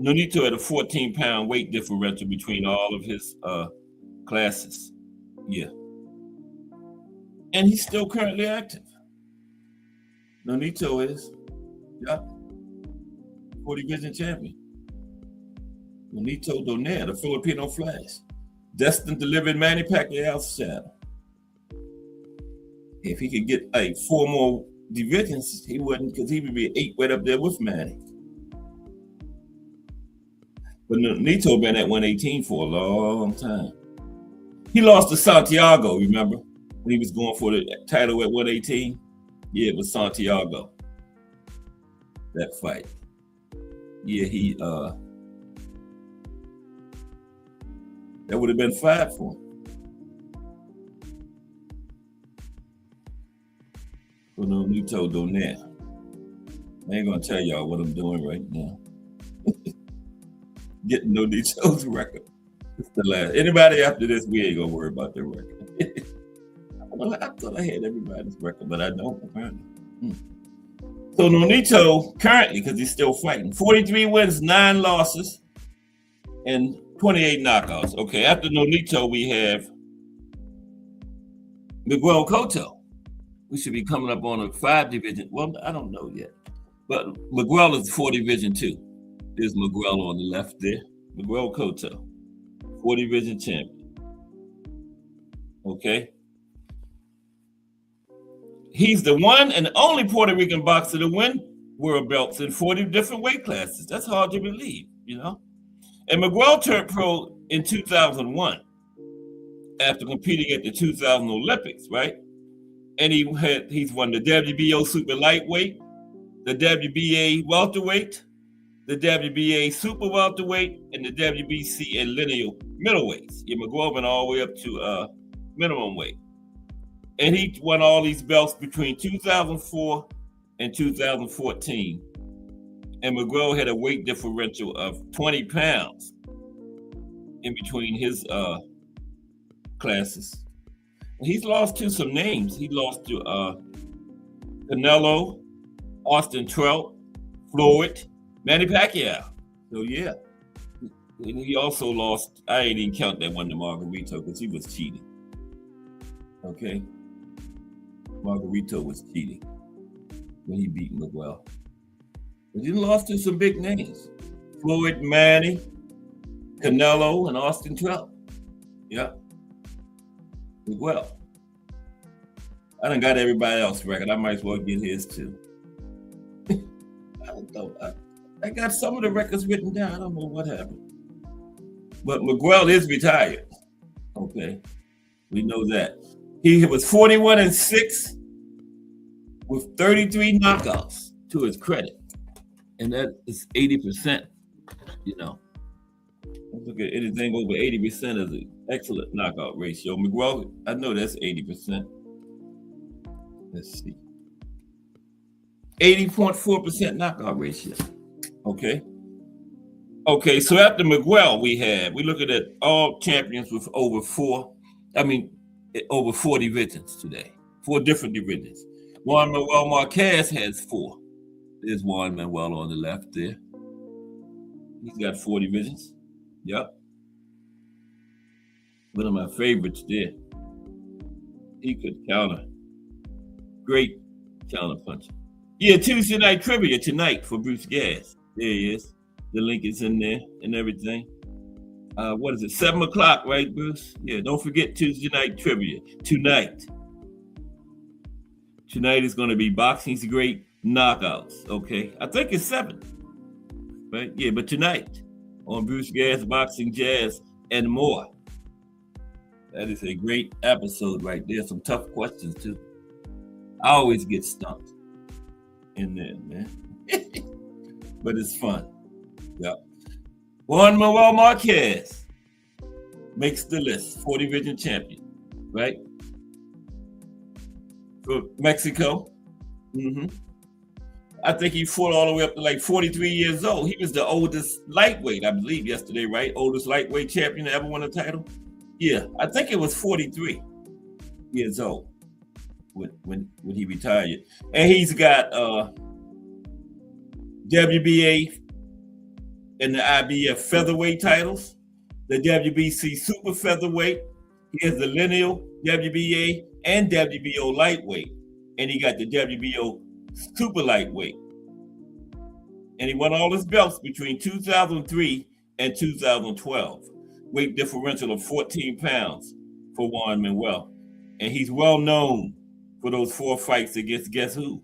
Nonito had a 14-pound weight differential between all of his classes. Yeah. And he's still currently active. Nonito is, yeah, 40 division champion. Nonito Donaire, the Filipino Flash, destined to live in Manny Pacquiao's shadow. If he could get like 4 more divisions, he wouldn't, because he would be 8 right up there with Manny. But Nonito been at 118 for a long time. He lost to Santiago, remember? When he was going for the title at 118? Yeah, it was Santiago. That fight. Yeah, that would have been 5 for him. For Nonito Donaire. I ain't gonna tell y'all what I'm doing right now. Getting Nonito's record. the last. Anybody after this, we ain't gonna worry about their record. Well, I thought I had everybody's record, but I don't apparently. So Nonito currently, because he's still fighting, 43 wins, 9 losses, and 28 knockouts. Okay, after Nonito, we have Miguel Cotto. We should be coming up on a 5 division. Well, I don't know yet. But Miguel is 4 division 2. There's Miguel on the left there. Miguel Cotto, 4 division champion. Okay. He's the one and only Puerto Rican boxer to win world belts in 40 different weight classes. That's hard to believe, you know. And Miguel turned pro in 2001 after competing at the 2000 Olympics, right? And he's won the WBO super lightweight, the WBA welterweight, the WBA super welterweight, and the WBC and lineal middleweights. Yeah, Miguel went all the way up to minimum weight. And he won all these belts between 2004 and 2014. And Miguel had a weight differential of 20 pounds in between his classes. He's lost to some names. He lost to Canelo, Austin Trout, Floyd, Manny Pacquiao. So yeah. And he also lost, I ain't even count that one to Margarito because he was cheating. Okay. Margarito was cheating when he beat Miguel. But he lost to some big names. Floyd, Manny, Canelo, and Austin Trout. Yeah. Miguel. I done got everybody else's record. I might as well get his too. I don't know. I got some of the records written down. I don't know what happened. But Miguel is retired. Okay. We know that. He was 41-6 with 33 knockouts to his credit. And that is 80%, you know. Look at anything over 80% is an excellent knockout ratio. Miguel, I know that's 80%. Let's see. 80.4% knockout ratio. Okay. Okay, so after Miguel, we looking at all champions with over 4 divisions today. 4 different divisions. Juan Manuel Marquez has 4. There's Juan Manuel on the left there. He's got 4 divisions. Yep. One of my favorites there. He could counter. Great counter puncher. Yeah, Tuesday night trivia tonight for Bruce Gas. There he is. The link is in there and everything. What is it? 7 o'clock, right, Bruce? Yeah, don't forget Tuesday night trivia. Tonight is going to be Boxing's Great Knockouts, okay? I think it's 7. Right? Yeah, but tonight on Bruce Gas, Boxing, Jazz, and more. That is a great episode right there. Some tough questions, too. I always get stumped in there, man. But it's fun. Yeah. Juan Manuel Marquez makes the list, 4 division champion, right? For Mexico. I think he fought all the way up to like 43 years old. He was the oldest lightweight, I believe, yesterday, right? Oldest lightweight champion to ever win a title. Yeah, I think it was 43 years old when he retired. And he's got WBA and the IBF featherweight titles, the WBC super featherweight. He has the lineal WBA and WBO lightweight. And he got the WBO super lightweight. And he won all his belts between 2003 and 2012. Weight differential of 14 pounds for Juan Manuel. And he's well known for those 4 fights against guess who?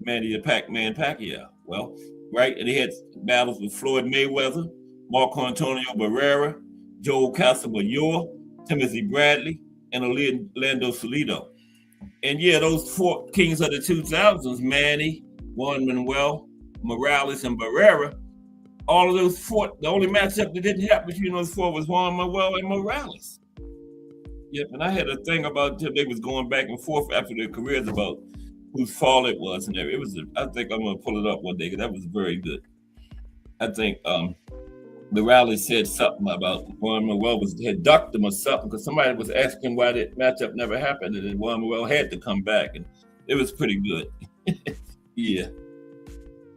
Manny the Pac-Man Pacquiao. Well, right? And he had battles with Floyd Mayweather, Marco Antonio Barrera, Joel Casamayor, Timothy Bradley, and Orlando Salido. And yeah, those 4 kings of the 2000s, Manny, Juan Manuel, Morales, and Barrera, all of those 4, the only matchup that didn't happen between those 4 was Juan Manuel and Morales. Yep, and I had a thing about them. They was going back and forth after their careers about whose fault it was and everything. I think I'm gonna pull it up one day because that was very good. I think Morales said something about Juan Manuel had ducked him or something because somebody was asking why that matchup never happened, and then Juan Manuel had to come back, and it was pretty good. Yeah,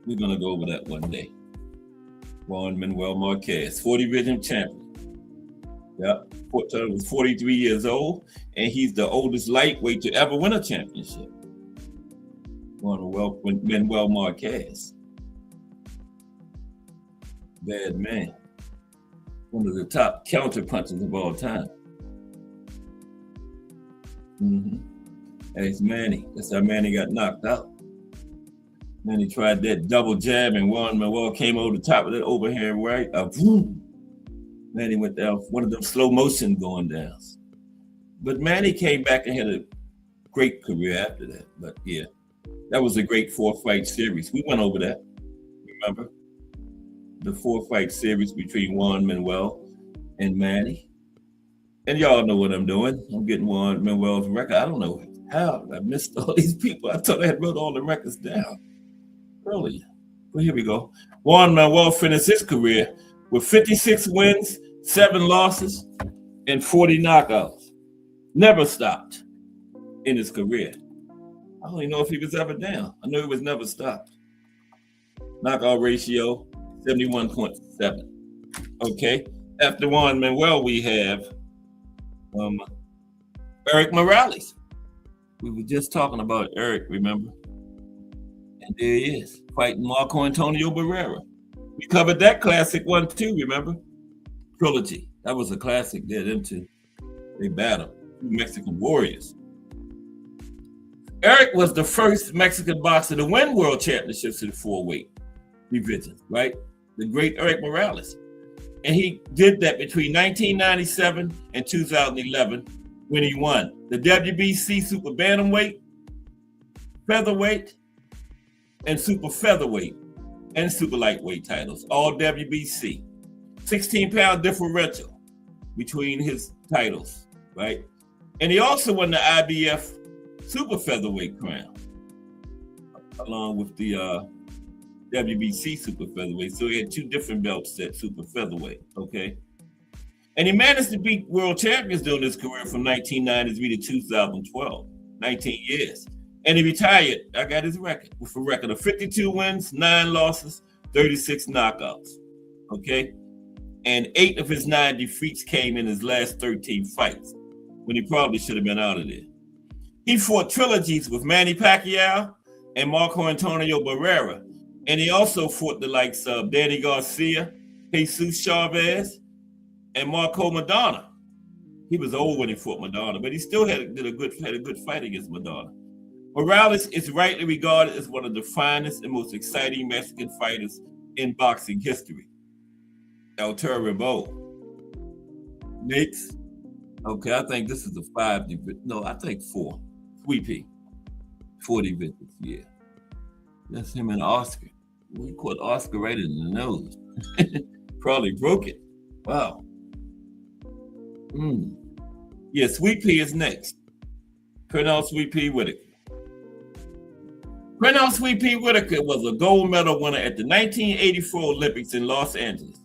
we're gonna go over that one day. Juan Manuel Marquez, 40 division champion. Yep, was 43 years old, and he's the oldest lightweight to ever win a championship. Juan Manuel Marquez. Bad man. One of the top counter punchers of all time. That's Manny. That's how Manny got knocked out. Manny tried that double jab, and Juan Manuel came over the top of that overhand right. Manny went down, one of them slow motion going down. But Manny came back and had a great career after that. But yeah, that was a great 4-fight series. We went over that, remember? The 4-fight series between Juan Manuel and Manny. And y'all know what I'm doing. I'm getting Juan Manuel's record. I don't know how I missed all these people. I thought I had wrote all the records down earlier. But here we go. Juan Manuel finished his career with 56 wins, 7 losses, and 40 knockouts. Never stopped in his career. I don't even know if he was ever down. I know he was never stopped. Knockout ratio, 71.7. Okay. After Juan Manuel, we have Erik Morales. We were just talking about Erik, remember? And there he is, fighting Marco Antonio Barrera. We covered that classic one too, remember? Trilogy. That was a classic there, them two. They battled. Mexican warriors. Erik was the first Mexican boxer to win world championships in the 4-weight division, right? The great Erik Morales. And he did that between 1997 and 2011 when he won the WBC Super Bantamweight, Featherweight, and Super Featherweight, and Super Lightweight titles, all WBC. 16-pound differential between his titles, right? And he also won the IBF Super Featherweight crown, along with the WBC Super Featherweight. So he had 2 different belts at Super Featherweight, okay? And he managed to beat world champions during his career from 1993 to 2012, 19 years. And he retired, I got his record, with a record of 52 wins, 9 losses, 36 knockouts, okay? And 8 of his 9 defeats came in his last 13 fights, when he probably should have been out of there. He fought trilogies with Manny Pacquiao and Marco Antonio Barrera. And he also fought the likes of Danny Garcia, Jesus Chavez, and Marco Maidana. He was old when he fought Maidana, but he still had a good fight against Maidana. Morales is rightly regarded as one of the finest and most exciting Mexican fighters in boxing history. El Terrible. Next. Okay, I think this is the 5 division. No, I think 4. 3P. 4 divisions, yeah. That's him and Oscar. We caught Oscar right in the nose. Probably broke it. Wow. Yeah, Sweet Pea is next. Pernell Sweet Pea Whitaker. Pernell Sweet Pea Whitaker was a gold medal winner at the 1984 Olympics in Los Angeles.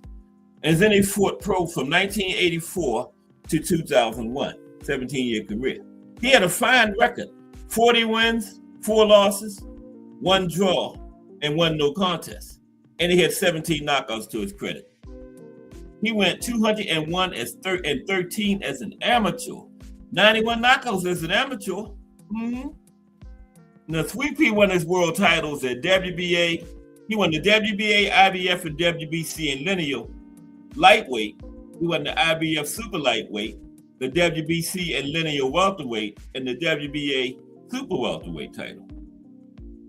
And then he fought pro from 1984 to 2001, 17-year career. He had a fine record, 40 wins, 4 losses, 1 draw, and 1 no contest. And he had 17 knockouts to his credit. He went 201 and 13 as an amateur, 91 knockouts as an amateur. Now, Sweet Pea won his world titles at WBA. He won the WBA, IBF, and WBC in lineal lightweight. He won the IBF Super Lightweight, the WBC and lineal welterweight, and the WBA Super Welterweight title.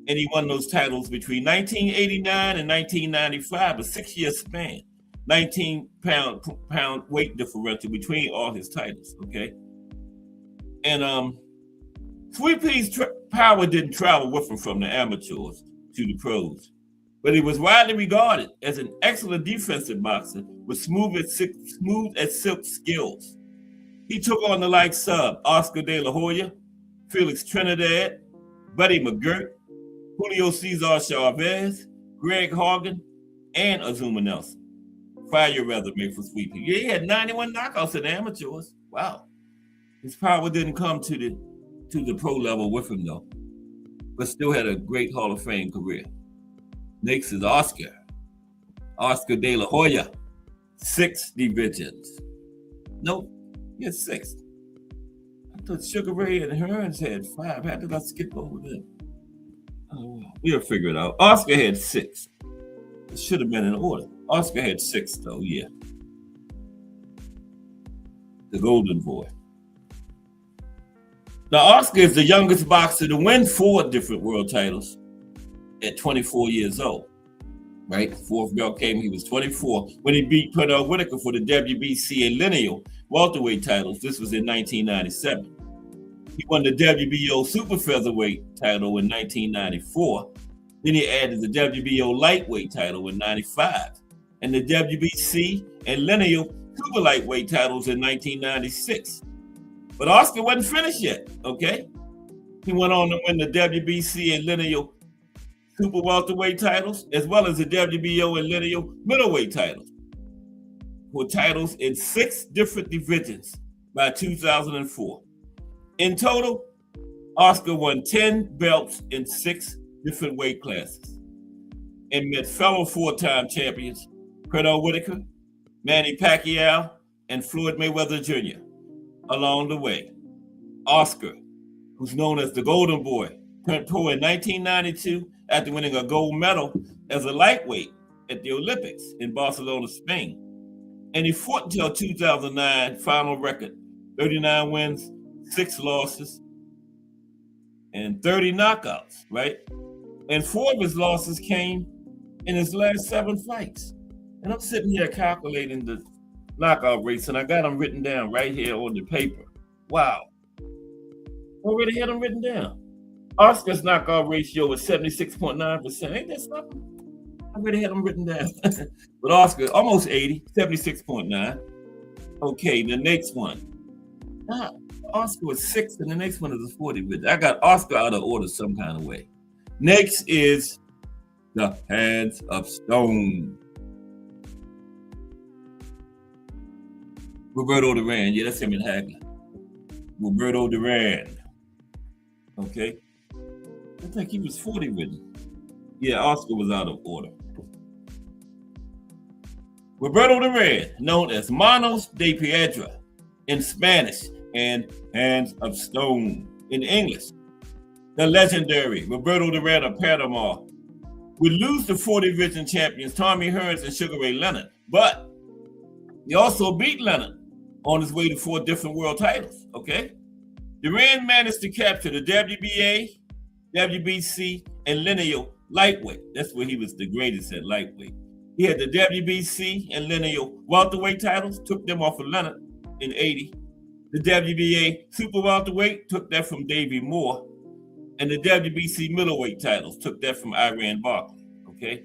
And he won those titles between 1989 and 1995, a 6-year span. 19-pound weight differential between all his titles, okay? And Sweet Pea's power didn't travel with him from the amateurs to the pros, but he was widely regarded as an excellent defensive boxer with smooth as silk skills. He took on the likes of Oscar De La Hoya, Felix Trinidad, Buddy McGirt, Julio Cesar Chavez, Greg Hargan, and Azuma Nelson. Fire your resume for Sweet Pea. Yeah, he had 91 knockouts in the amateurs. Wow. His power didn't come to the pro level with him though, but still had a great Hall of Fame career. Next is Oscar De La Hoya, 6 divisions. Nope, he had 6. I thought Sugar Ray and Hearns had 5. How did I skip over them? Oh, we'll figure it out. Oscar had 6. It should have been in order. Oscar had 6 though, yeah. The Golden Boy. Now, Oscar is the youngest boxer to win 4 different world titles at 24 years old. Right? Fourth belt came, he was 24 when he beat Pernell Whitaker for the WBC and lineal welterweight titles. This was in 1997. He won the WBO super featherweight title in 1994. Then he added the WBO lightweight title in 95 and the WBC and lineal super lightweight titles in 1996. But Oscar wasn't finished yet, okay? He went on to win the WBC and lineal super welterweight titles, as well as the WBO and lineal middleweight titles, for titles in 6 different divisions by 2004. In total, Oscar won 10 belts in 6 different weight classes and met fellow 4-time champions Pernell Whitaker, Manny Pacquiao, and Floyd Mayweather Jr. along the way. Oscar, who's known as the Golden Boy, turned pro in 1992 after winning a gold medal as a lightweight at the Olympics in Barcelona, Spain. And he fought until 2009, final record, 39 wins, 6 losses, and 30 knockouts, right? And 4 of his losses came in his last 7 fights. And I'm sitting here calculating the knockout rates, and I got them written down right here on the paper. Wow. Already had them written down. Oscar's knockout ratio was 76.9%. Ain't that something? I already had them written down. But Oscar, almost 80, 76.9. Okay, the next one. Oscar was 6, and the next one is a 40. I got Oscar out of order some kind of way. Next is the Hands of Stone. Roberto Duran. Yeah, that's him in Hagler. Roberto Duran. Okay. I think he was 40 with him. Yeah, Oscar was out of order. Roberto Duran, known as Manos de Piedra in Spanish and Hands of Stone in English. The legendary Roberto Duran of Panama would lose to 40 division champions Tommy Hearns and Sugar Ray Leonard, but he also beat Leonard on his way to 4 different world titles, okay? Duran managed to capture the WBA, WBC, and lineal lightweight. That's where he was the greatest at lightweight. He had the WBC and lineal welterweight titles, took them off of Leonard in 80. The WBA super welterweight took that from Davey Moore. And the WBC middleweight titles took that from Iran Barkley, okay?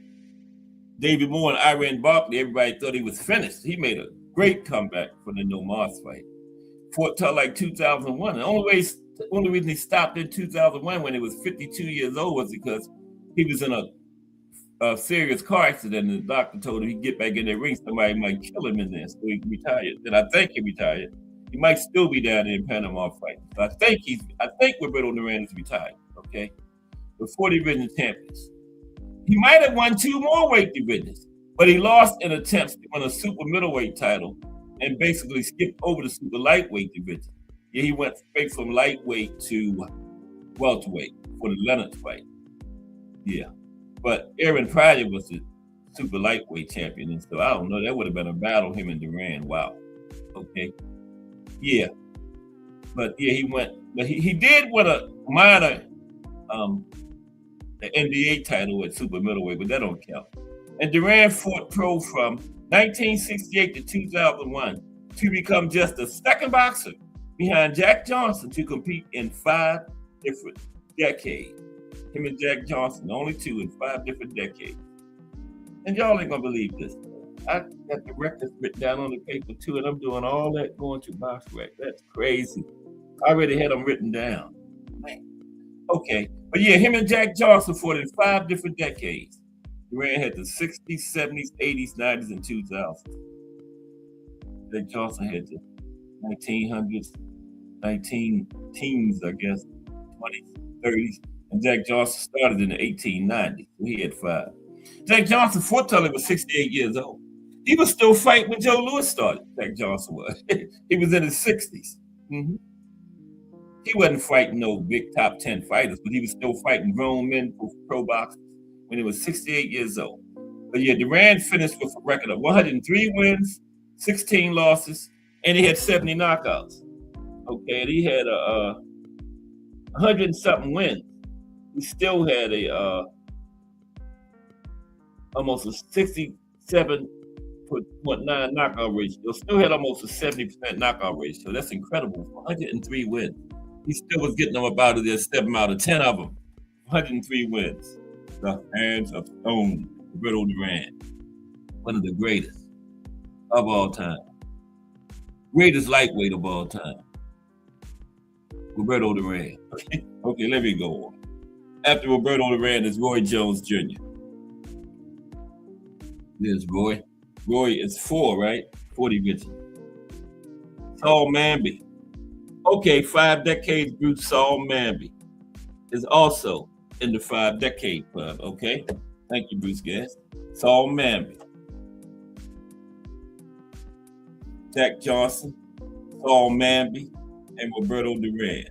Davey Moore and Iran Barkley, everybody thought he was finished. He made a great comeback for the No Mas fight. Fought till like 2001. The only reason he stopped in 2001 when he was 52 years old was because he was in a serious car accident, and the doctor told him he'd get back in the ring, somebody might kill him in there, so he retired. And I think he retired. He might still be down there in Panama fighting. So I think Roberto Duran is retired, okay? The 40 division champions. He might have won 2 more weight divisions, but he lost in attempts to win a super middleweight title and basically skipped over the super lightweight division. Yeah, he went straight from lightweight to welterweight for the Leonard fight. Yeah. But Aaron Pryor was the super lightweight champion, and so I don't know. That would have been a battle, him and Duran. Wow. Okay. Yeah. But yeah, he went. But he did win a minor the NBA title at super middleweight, but that don't count. And Duran fought pro from 1968 to 2001 to become just the second boxer behind Jack Johnson to compete in 5 different decades. Him and Jack Johnson, the only 2 in 5 different decades. And y'all ain't gonna believe this. I got the records written down on the paper too, and I'm doing all that going to BoxRec. That's crazy. I already had them written down. Man. Okay, but yeah, him and Jack Johnson fought in 5 different decades. Duran had the 60s, 70s, 80s, 90s, and 2000s. Jack Johnson had the 1900s, 19 teens, I guess, 20s, 30s. And Jack Johnson started in the 1890s. So he had 5. Jack Johnson fought till he was 68 years old. He was still fighting when Joe Louis started. Jack Johnson was. He was in his 60s. Mm-hmm. He wasn't fighting no big top 10 fighters, but he was still fighting grown men for pro boxers when he was 68 years old. But yeah, Duran finished with a record of 103 wins, 16 losses, and he had 70 knockouts. Okay, and he had 100 and something wins. He still had almost a 67.9 knockout ratio. Still had almost a 70% knockout ratio. That's incredible. 103 wins. He still was getting them up out of there, 7 out of 10 of them. 103 wins. The hands of stone. Roberto Duran, one of the greatest of all time. Greatest lightweight of all time. Roberto Duran. Okay, let me go on. After Roberto Duran is Roy Jones Jr. There's Roy. Roy is 4, right? 40 bitches. Saul Manby. Okay, 5 decades, Bruce Saul Manby is also in the 5 decade club, okay? Thank you, Bruce Gass. Saul Manby. Jack Johnson, Saul Manby, and Roberto Duran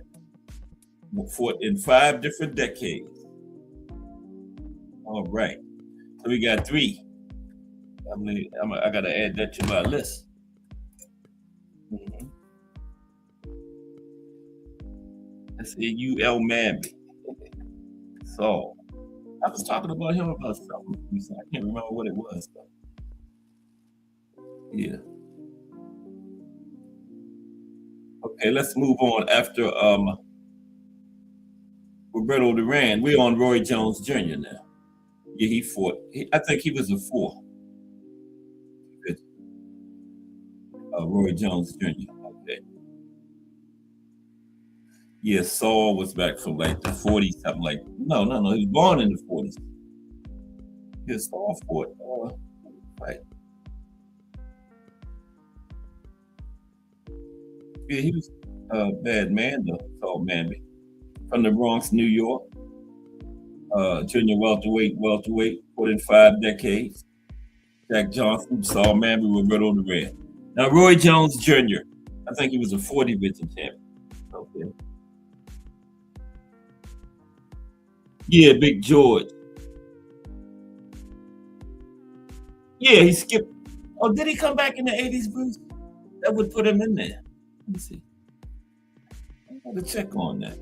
fought in 5 different decades. All right. So we got 3. I got to add that to my list. Mm-hmm. Let's see, U.L. Manby. Saul. I was talking about him about something. I can't remember what it was, though. Yeah. Okay, let's move on after Roberto Duran. We're on Roy Jones Jr. now. Yeah, he fought. I think he was a 4. Roy Jones Jr. Okay. Yeah, Saul was back from like the 40s, something like. No. He was born in the 40s. Yeah, Saul fought. Right. Yeah, he was a bad man, though, Saul Manby. From the Bronx, New York. Junior welterweight, fought in 5 decades. Jack Johnson, Saul Manby, Roberto Duran. Now, Roy Jones Jr., I think he was a 40 division champion. Okay. Yeah, Big George. Yeah, he skipped. Oh, did he come back in the 80s, Bruce? That would put him in there. Let me see. I got to check on that.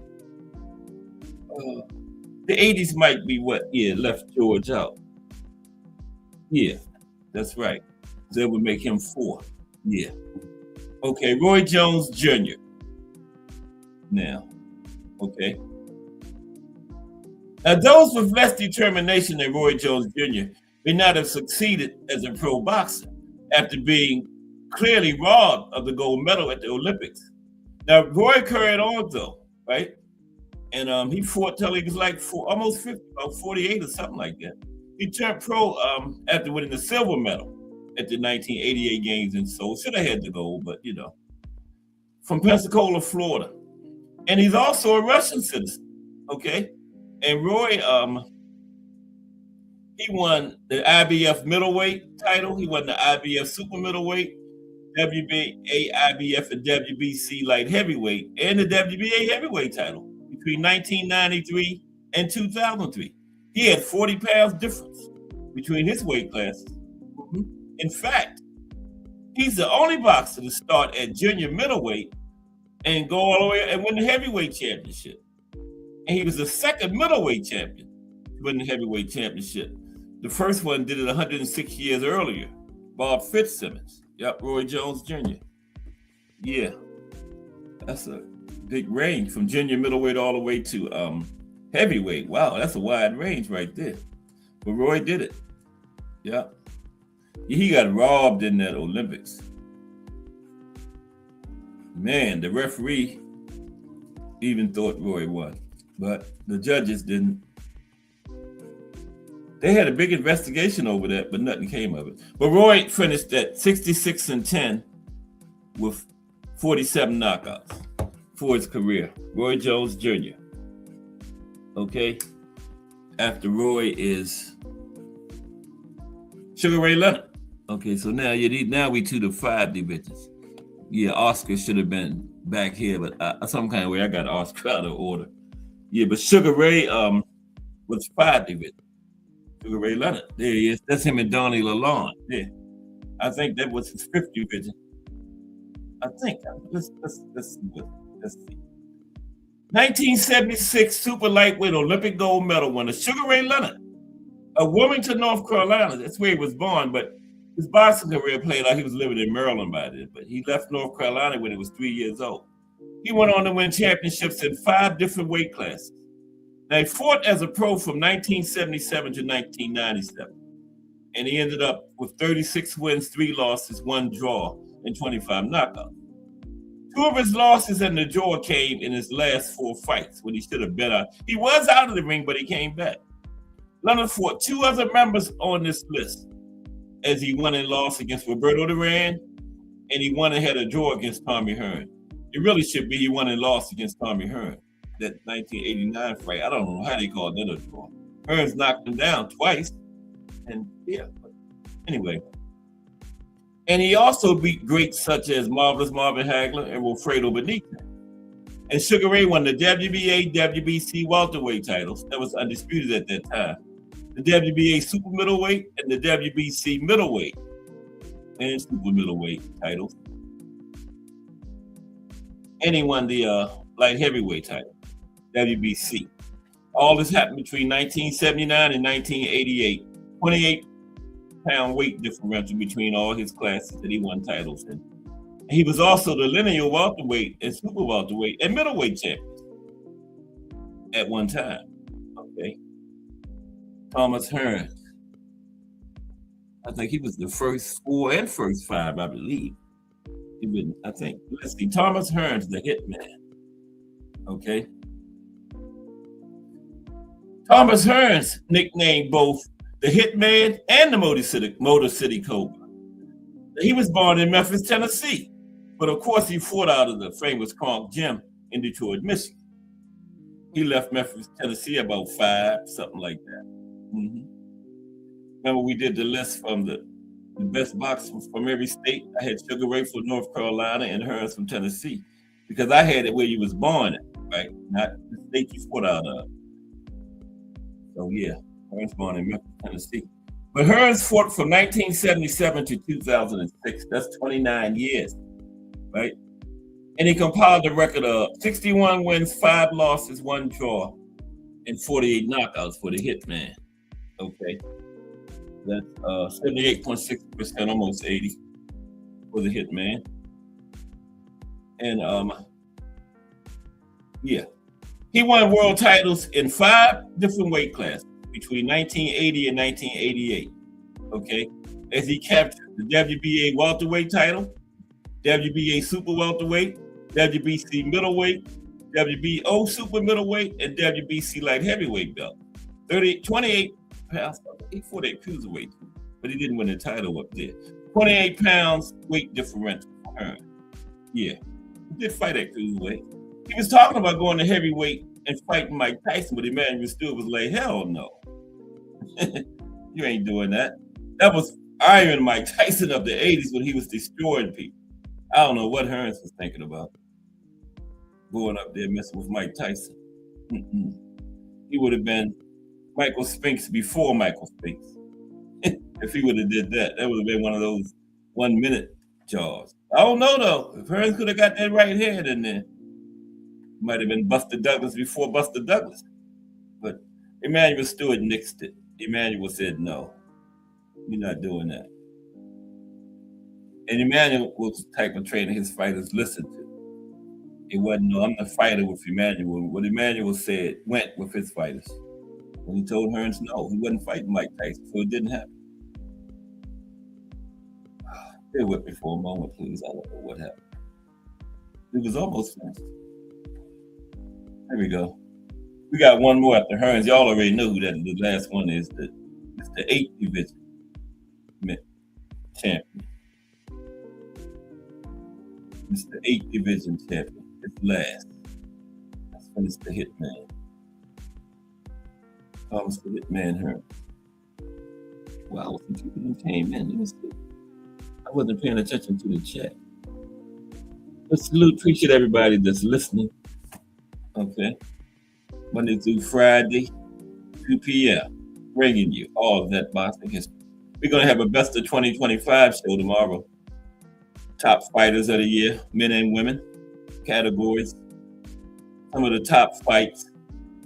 The 80s might be what? Yeah, left George out. Yeah, that's right. That would make him 4. Yeah. Okay, Roy Jones Jr. Now, okay. Now, those with less determination than Roy Jones Jr. may not have succeeded as a pro boxer after being clearly robbed of the gold medal at the Olympics. Now, Roy carried on, though, right? And he fought till he was like almost 50, about 48 or something like that. He turned pro after winning the silver medal at the 1988 games in Seoul. Should have had the gold, but you know. From Pensacola, Florida. And he's also a Russian citizen, okay? And Roy, he won the IBF middleweight title. He won the IBF super middleweight, WBA, IBF, and WBC light heavyweight, and the WBA heavyweight title between 1993 and 2003. He had 40 pounds difference between his weight classes. Mm-hmm. In fact, he's the only boxer to start at junior middleweight and go all the way and win the heavyweight championship. And he was the second middleweight champion to win the heavyweight championship. The first one did it 106 years earlier. Bob Fitzsimmons. Yep, Roy Jones Jr. Yeah, that's a big range from junior middleweight all the way to heavyweight. Wow, that's a wide range right there. But Roy did it. Yeah. He got robbed in that Olympics. Man, the referee even thought Roy won, but the judges didn't. They had a big investigation over that, but nothing came of it. But Roy finished at 66-10 with 47 knockouts for his career. Roy Jones Jr. Okay. After Roy is Sugar Ray Leonard. Okay, so now we to the 5 divisions. Yeah, Oscar should have been back here, but some kind of way I got Oscar out of order. Yeah, but Sugar Ray was 5 divisions. Sugar Ray Leonard. There he is. That's him and Donnie Lalonde. Yeah. I think that was his 5th division. I think. Let's see. 1976 super lightweight Olympic gold medal winner, Sugar Ray Leonard of Wilmington, North Carolina. That's where he was born, but his boxing career played out. He was living in Maryland by then, but he left North Carolina when he was 3 years old. He went on to win championships in 5 different weight classes. Now, he fought as a pro from 1977 to 1997, and he ended up with 36 wins, 3 losses, 1 draw, and 25 knockouts. 2 of his losses in the draw came in his last 4 fights when he should have been out. He was out of the ring, but he came back. Leonard fought 2 other members on this list as he won and lost against Roberto Duran, and he won and had a draw against Tommy Hearn. It really should be he won and lost against Tommy Hearn. That 1989 fight, I don't know how they called that a draw. Hearns knocked him down twice, and yeah. But anyway, and he also beat greats such as Marvelous Marvin Hagler and Wilfredo Benitez. And Sugar Ray won the WBA, WBC welterweight titles that was undisputed at that time, the WBA super middleweight and the WBC middleweight and super middleweight titles. And he won the light heavyweight title. WBC. All this happened between 1979 and 1988. 28-pound weight differential between all his classes that he won titles in. And he was also the lineal welterweight and super welterweight and middleweight champion at one time. Okay. Thomas Hearns. I think he was the first 4 and first 5, I believe. Let's see, Thomas Hearns, the Hitman. Okay. Thomas Hearns nicknamed both the Hitman and the Motor City Cobra. He was born in Memphis, Tennessee, but of course he fought out of the famous Kronk Gym in Detroit, Michigan. He left Memphis, Tennessee about 5, something like that. Mm-hmm. Remember we did the list from the best boxers from every state. I had Sugar Ray from North Carolina and Hearns from Tennessee because I had it where you was born at, right? Not the state you fought out of. So yeah, Hearns born in Memphis, Tennessee. But Hearns fought from 1977 to 2006. That's 29 years, right? And he compiled a record of 61 wins, 5 losses, 1 draw, and 48 knockouts for the Hitman. Okay. That's 78.6%, almost 80 for the Hitman. And yeah. He won world titles in 5 different weight classes between 1980 and 1988. Okay. As he captured the WBA welterweight title, WBA super welterweight, WBC middleweight, WBO super middleweight, and WBC light heavyweight belt. 28 pounds. He fought at cruiserweight, but he didn't win the title up there. 28 pounds weight differential for Hearns. Yeah, he did fight at cruiserweight. He was talking about going to heavyweight and fighting Mike Tyson, but Emmanuel Stewart was like, hell no. You ain't doing that. That was Iron Mike Tyson of the 80s when he was destroying people. I don't know what Hearns was thinking about. Going up there messing with Mike Tyson. He would have been Michael Spinks before Michael Spinks. If he would have did that, that would have been one of those 1-minute jaws. I don't know though. If Hearns could have got that right hand in there, might have been Buster Douglas before Buster Douglas. But Emmanuel Stewart nixed it. Emmanuel said, no, you're not doing that. And Emmanuel was the type of trainer his fighters listened to. It wasn't, no, I'm the fighter with Emmanuel. What Emmanuel said went with his fighters. When he told Hearns no, he wasn't fighting Mike Tyson, so it didn't happen. Bear with me for a moment, please. I don't know what happened. It was almost finished. There we go. We got one more after Hearns. Y'all already know who that the last one is. It's the 8th division champion. It's the 8th division champion. It's last. That's when it's the Hitman. Thomas the Hitman Hearns. Wow, some people who came in. Let me see. I wasn't paying attention to the chat. But salute, appreciate everybody that's listening. Okay. Monday through Friday, 2 p.m. Bringing you all of that boxing history. We're going to have a best of 2025 show tomorrow. Top fighters of the year, men and women, categories. Some of the top fights,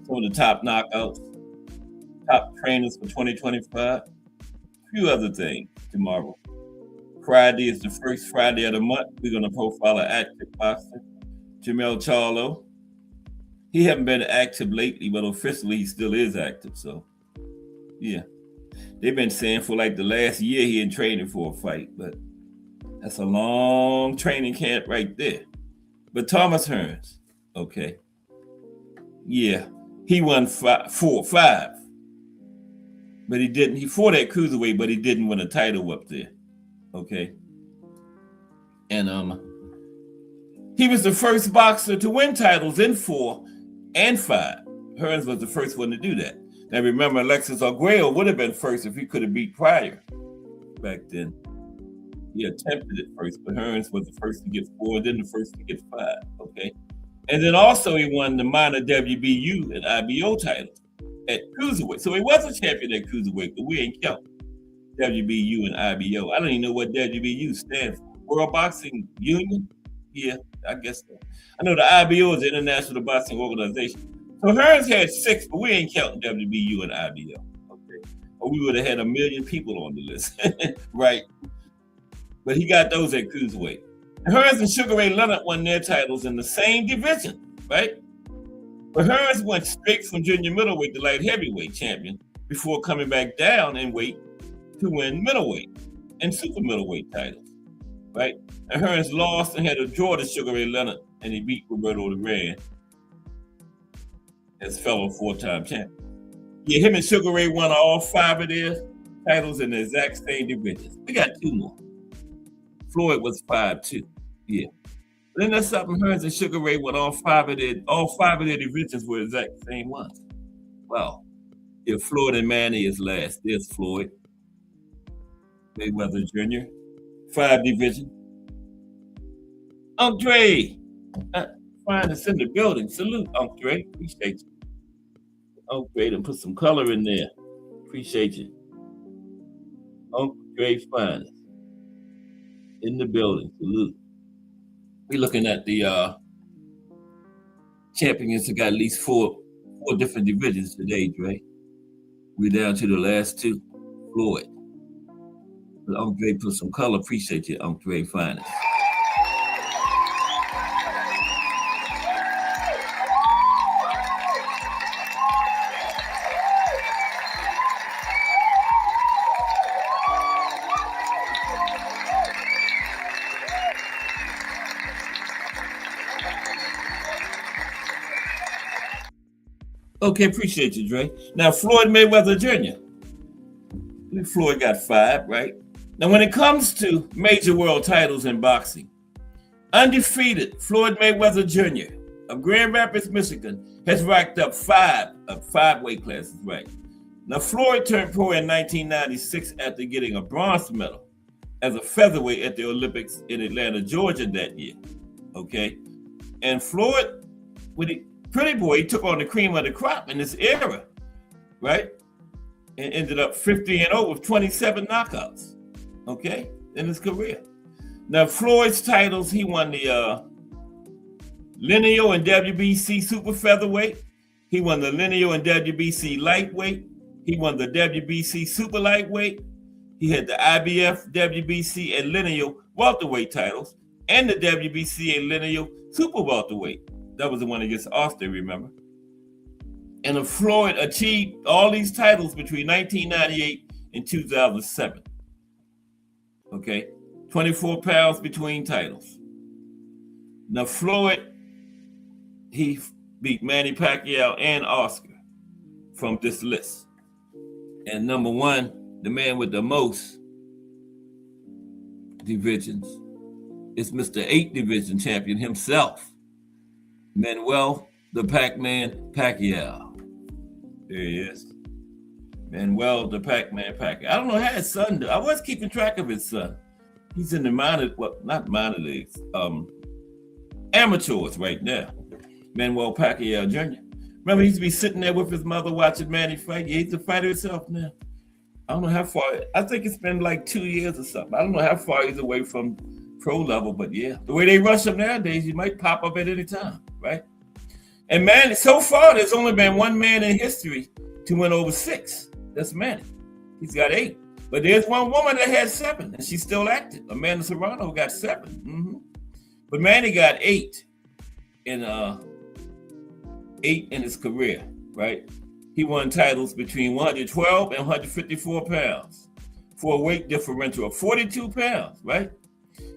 some of the top knockouts, top trainers for 2025. A few other things tomorrow. Friday is the first Friday of the month. We're going to profile an active boxer, Jermell Charlo. He hasn't been active lately, but officially he still is active. So, yeah. They've been saying for like the last year he ain't training for a fight, but that's a long training camp right there. But Thomas Hearns, okay. Yeah, he won 5. But he didn't. He fought at cruiserweight, but he didn't win a title up there. Okay. And he was the first boxer to win titles in 4 and 5. Hearns was the first one to do that. Now remember, Alexis Arguello would have been first if he could have beat Pryor back then. He attempted it first, but Hearns was the first to get 4, then the first to get 5. Okay. And then also he won the minor WBU and IBO titles at cruiserweight. So he was a champion at cruiserweight, but we ain't count WBU and IBO. I don't even know what WBU stands for. World Boxing Union? Yeah, I guess so. I know the IBO is the International Boxing Organization. So Hearns had 6, but we ain't counting WBU and IBO. Okay. Or we would have had 1 million people on the list. Right. But he got those at cruiserweight. Hearns and Sugar Ray Leonard won their titles in the same division, right? But Hearns went straight from junior middleweight to light heavyweight champion before coming back down in weight to win middleweight and super middleweight titles, right? And Hearns lost and had a draw to Sugar Ray Leonard, and he beat Roberto Duran as fellow 4-time champion. Yeah, him and Sugar Ray won all 5 of their titles in the exact same divisions. We got 2 more. Floyd was 5 too. Yeah. Then there's something. Hearns and Sugar Ray won all 5 of their divisions were exact same ones. Wow. If Floyd and Manny is last, there's Floyd Mayweather Jr. 5 division. Andre, find us in the building. Salute, Andre. Appreciate you. Andre, and put some color in there. Appreciate you. Andre, find us in the building. Salute. We're looking at the champions that got at least four different divisions today, Dre. We're down to the last 2. Floyd. But Andre put some color. Appreciate you, Andre Finest. Okay, appreciate you, Dre. Now, Floyd Mayweather Jr. Floyd got 5, right? Now, when it comes to major world titles in boxing, undefeated Floyd Mayweather Jr. of Grand Rapids, Michigan, has racked up 5 weight classes, right? Now, Floyd turned pro in 1996 after getting a bronze medal as a featherweight at the Olympics in Atlanta, Georgia that year, okay? And Floyd, with the Pretty Boy, he took on the cream of the crop in this era, right? And ended up 50-0 with 27 knockouts, okay, in his career. Now, Floyd's titles, he won the Lineal and WBC super featherweight. He won the Lineal and WBC lightweight. He won the WBC super lightweight. He had the IBF, WBC, and Lineal welterweight titles, and the WBC and Lineal super welterweight. That was the one against Austin, remember? And Floyd achieved all these titles between 1998 and 2007. Okay, 24 pounds between titles. Now Floyd, he beat Manny Pacquiao and Oscar from this list. And number one, the man with the most divisions is Mr. 8 division champion himself, Manuel the Pac-Man Pacquiao. There he is. Manuel the Pac-Man Pacquiao. I don't know how his son do. I was keeping track of his son. He's in the minor, well, not minor leagues, amateurs right now. Manuel Pacquiao Jr. Remember, he used to be sitting there with his mother watching Manny fight. Yeah, he's a fighter himself now. I don't know how far. I think it's been like 2 years or something. I don't know how far he's away from pro level, but yeah, the way they rush him nowadays, he might pop up at any time, right? And Manny, so far, there's only been one man in history to win over 6. That's Manny. He's got 8. But there's one woman that had 7, and she's still active. Amanda Serrano got 7. But Manny got 8 in 8 in his career, right? He won titles between 112 and 154 pounds for a weight differential of 42 pounds, right?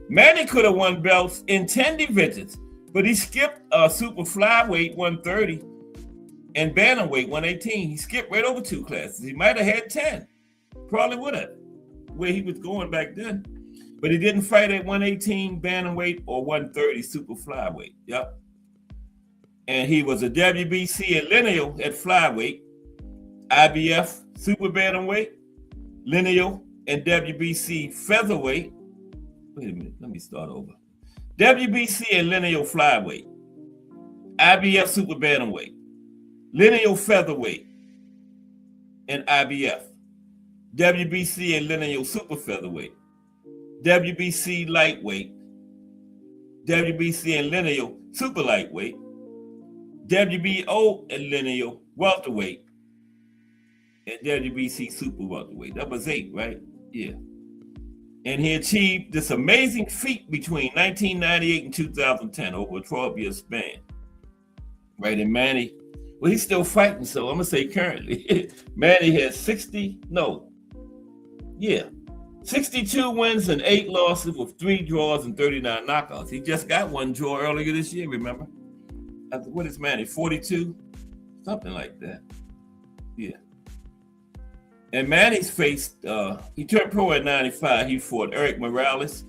Manny could have won belts in 10 divisions, but he skipped super flyweight 130 and bantamweight 118. He skipped right over 2 classes. He might have had 10. Probably would have, where he was going back then. But he didn't fight at 118 bantamweight or 130 super flyweight. Yep. And he was a WBC and lineal at flyweight, IBF super bantamweight, lineal, and WBC featherweight. Wait a minute, let me start over. WBC and lineal flyweight, IBF super bantamweight, lineal featherweight, and IBF. WBC and lineal super featherweight, WBC lightweight, WBC and lineal super lightweight, WBO and lineal welterweight, and WBC super welterweight. That was 8, right? Yeah. And he achieved this amazing feat between 1998 and 2010 over a 12-year span. Right, and Manny, well, he's still fighting, so I'm gonna say currently, Manny has 62 wins and 8 losses with 3 draws and 39 knockouts. He just got 1 draw earlier this year, remember? What is Manny, 42? Something like that. Yeah. And Manny's faced, he turned pro at 95. He fought Eric Morales,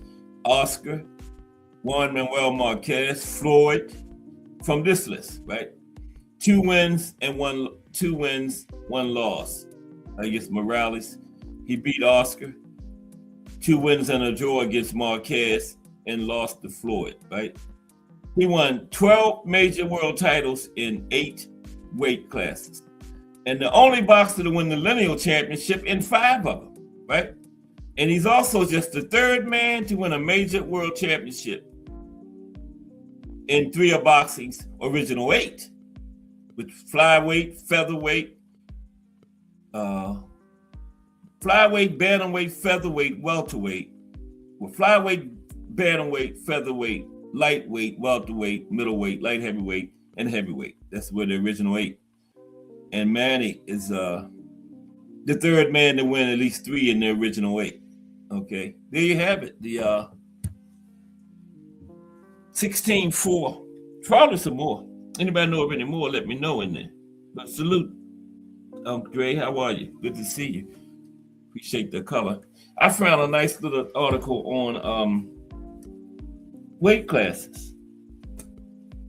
Oscar, Juan Manuel Marquez, Floyd, from this list, right? 2 wins, 1 loss. I guess Morales, he beat Oscar. 2 wins and a draw against Marquez and lost to Floyd, right? He won 12 major world titles in 8 weight classes. And the only boxer to win the lineal championship in 5 of them, right? And he's also just the 3rd man to win a major world championship in 3 of boxing's original 8, with flyweight, featherweight, flyweight, bantamweight, featherweight, welterweight, with flyweight, bantamweight, featherweight, lightweight, welterweight, middleweight, light heavyweight, and heavyweight. That's where the original 8. And Manny is the 3rd man to win at least 3 in the original 8. Okay, there you have it. The 16-4. Probably some more. Anybody know of any more? Let me know in there. But salute, Dre. How are you? Good to see you. Appreciate the color. I found a nice little article on weight classes.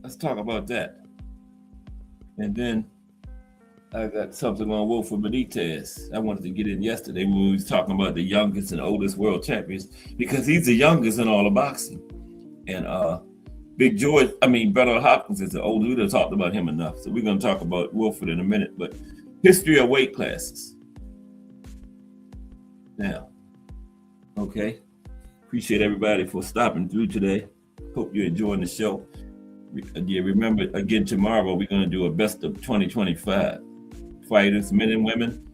Let's talk about that. And then I got something on Wilfred Benitez. I wanted to get in yesterday when we was talking about the youngest and oldest world champions, because he's the youngest in all of boxing. And Bernard Hopkins is the older. We done talked about him enough. So we're going to talk about Wilfred in a minute. But history of weight classes. Now, okay. Appreciate everybody for stopping through today. Hope you're enjoying the show. Again, remember, again, tomorrow we're going to do a best of 2025. Fighters, men and women,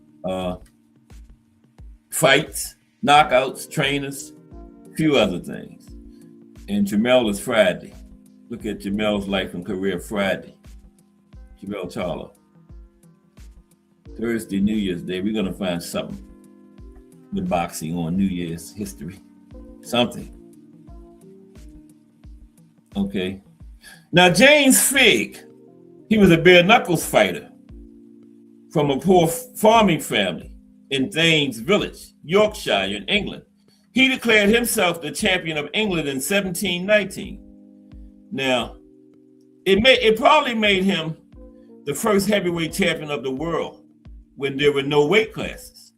fights, knockouts, trainers, a few other things. And Jamel is Friday. Look at Jamel's life and career Friday. Jamel Charlo. Thursday, New Year's Day, we're going to find something with boxing on New Year's history. Something. Okay. Now, James Figg, he was a bare knuckles fighter from a poor farming family in Thames Village, Yorkshire, in England. He declared himself the champion of England in 1719. Now, it probably made him the first heavyweight champion of the world when there were no weight classes.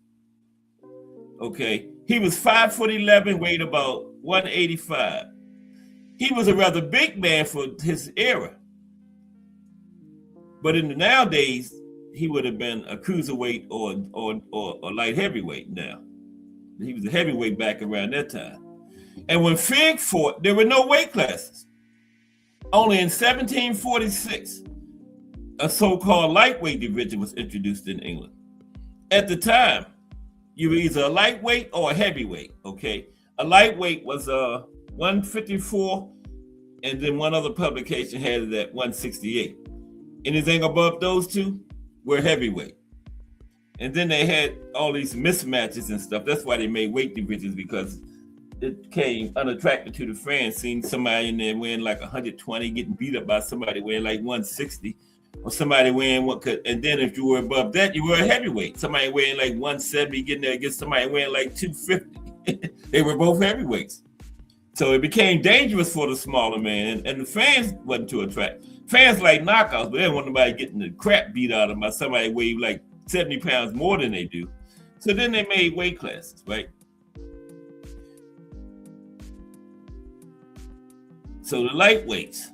Okay, he was 5'11", weighed about 185. He was a rather big man for his era. But in the nowadays, he would have been a cruiserweight or light heavyweight now. He was a heavyweight back around that time. And when Figg fought, there were no weight classes. Only in 1746, a so-called lightweight division was introduced in England. At the time, you were either a lightweight or a heavyweight, okay? A lightweight was 154, and then one other publication had it at 168. Anything above those two were heavyweight. And then they had all these mismatches and stuff. That's why they made weight divisions, because it came unattractive to the fans, seeing somebody in there weighing like 120 getting beat up by somebody weighing like 160, or somebody weighing what could. And then if you were above that, you were a heavyweight. Somebody weighing like 170 getting there against somebody weighing like 250. They were both heavyweights. So it became dangerous for the smaller man, and the fans wasn't too attractive. Fans like knockouts, but they didn't want nobody getting the crap beat out of them by somebody weighed like 70 pounds more than they do. So then they made weight classes, right? So the lightweights.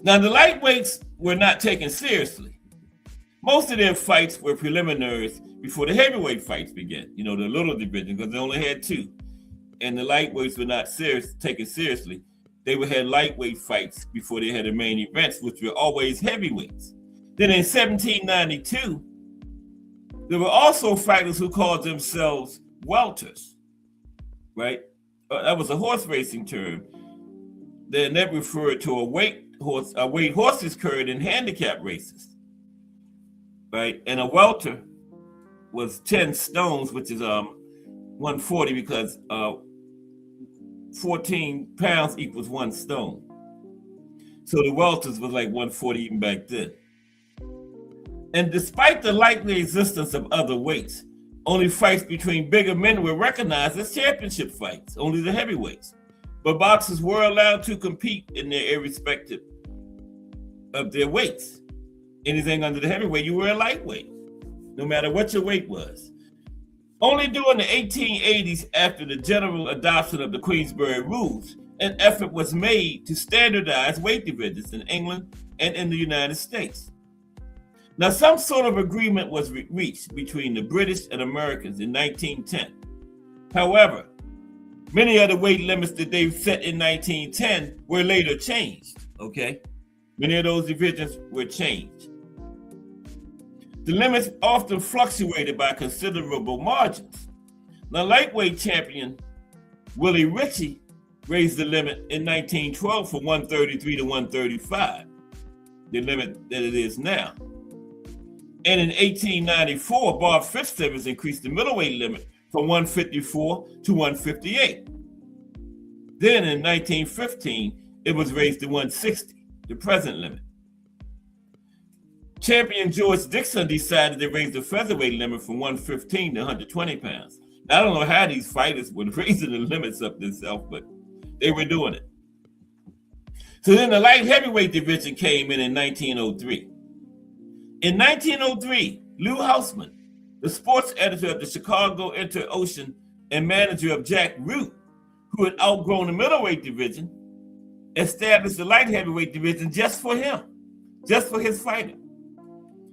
Now the lightweights were not taken seriously. Most of their fights were preliminaries before the heavyweight fights began. You know, the little division, because they only had two. And the lightweights were not taken seriously. They would have lightweight fights before they had the main events, which were always heavyweights. Then in 1792, there were also fighters who called themselves welters, right? That was a horse racing term. Then that referred to a weight horses carried in handicap races, right? And a welter was 10 stones, which is 140, because 14 pounds equals 1 stone. So the welters was like 140 even back then. And despite the likely existence of other weights, only fights between bigger men were recognized as championship fights, only the heavyweights. But boxers were allowed to compete in their irrespective of their weights. Anything under the heavyweight, you were a lightweight, no matter what your weight was. Only during the 1880s, after the general adoption of the Queensberry rules, an effort was made to standardize weight divisions in England and in the United States. Now, some sort of agreement was reached between the British and Americans in 1910. However, many of the weight limits that they set in 1910 were later changed, okay? Many of those divisions were changed. The limits often fluctuated by considerable margins. Now, lightweight champion Willie Ritchie raised the limit in 1912 from 133 to 135, the limit that it is now. And in 1894, Bob Fitzsimmons increased the middleweight limit from 154 to 158. Then in 1915, it was raised to 160, the present limit. Champion George Dixon decided to raise the featherweight limit from 115 to 120 pounds. Now, I don't know how these fighters were raising the limits up themselves, but they were doing it. So then the light heavyweight division came in 1903. In 1903, Lou Houseman, the sports editor of the Chicago Inter-Ocean and manager of Jack Root, who had outgrown the middleweight division, established the light heavyweight division just for him, just for his fighter.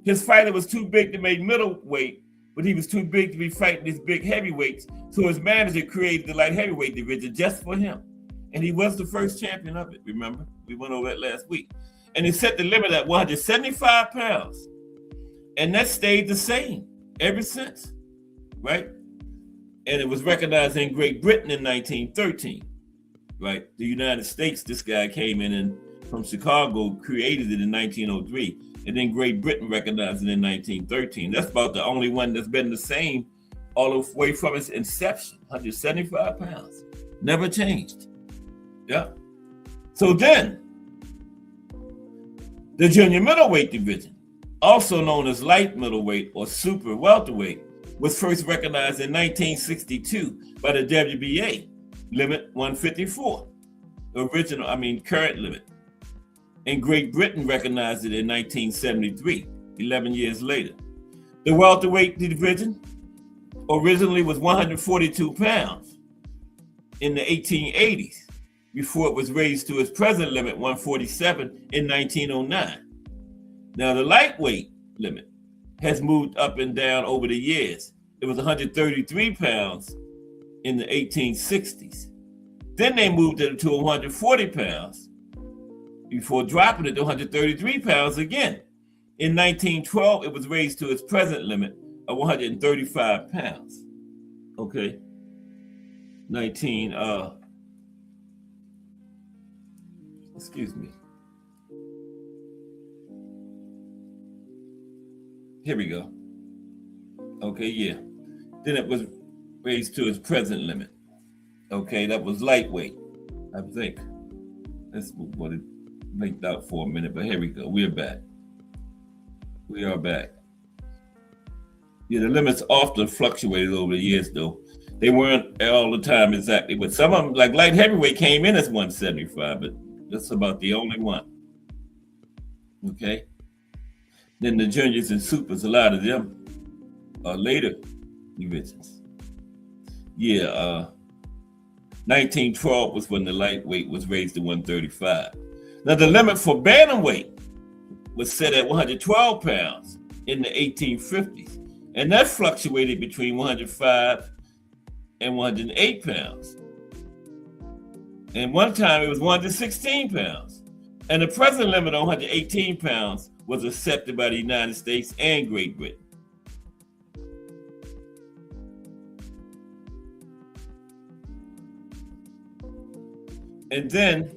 His fighter was too big to make middleweight, but he was too big to be fighting these big heavyweights, so his manager created the light heavyweight division just for him. And he was the first champion of it, remember? We went over that last week. And he set the limit at 175 pounds. And that stayed the same ever since, right? And it was recognized in Great Britain in 1913, right? The United States, this guy came in and from Chicago, created it in 1903. And then Great Britain recognized it in 1913. That's about the only one that's been the same all the way from its inception, 175 pounds. Never changed. Yeah. So then, the junior middleweight division, also known as light middleweight or super welterweight, was first recognized in 1962 by the WBA, limit 154, current limit. And Great Britain recognized it in 1973, 11 years later. The welterweight division originally was 142 pounds in the 1880s, before it was raised to its present limit, 147, in 1909. Now, the lightweight limit has moved up and down over the years. It was 133 pounds in the 1860s. Then they moved it to 140 pounds before dropping it to 133 pounds again. In 1912, it was raised to its present limit of 135 pounds. Okay. Excuse me. Here we go. Okay, yeah. Then it was raised to its present limit. Okay, that was lightweight, I think. That's what it blinked out for a minute, but here we go. We're back. We are back. Yeah, the limits often fluctuated over the years, though. They weren't all the time exactly, but some of them, like light heavyweight, came in as 175, but that's about the only one. Okay? Then the juniors and supers, a lot of them are later divisions. Yeah, 1912 was when the lightweight was raised to 135. Now, the limit for bantamweight was set at 112 pounds in the 1850s, and that fluctuated between 105 and 108 pounds. And one time it was 116 pounds. And the present limit on 118 pounds was accepted by the United States and Great Britain. And then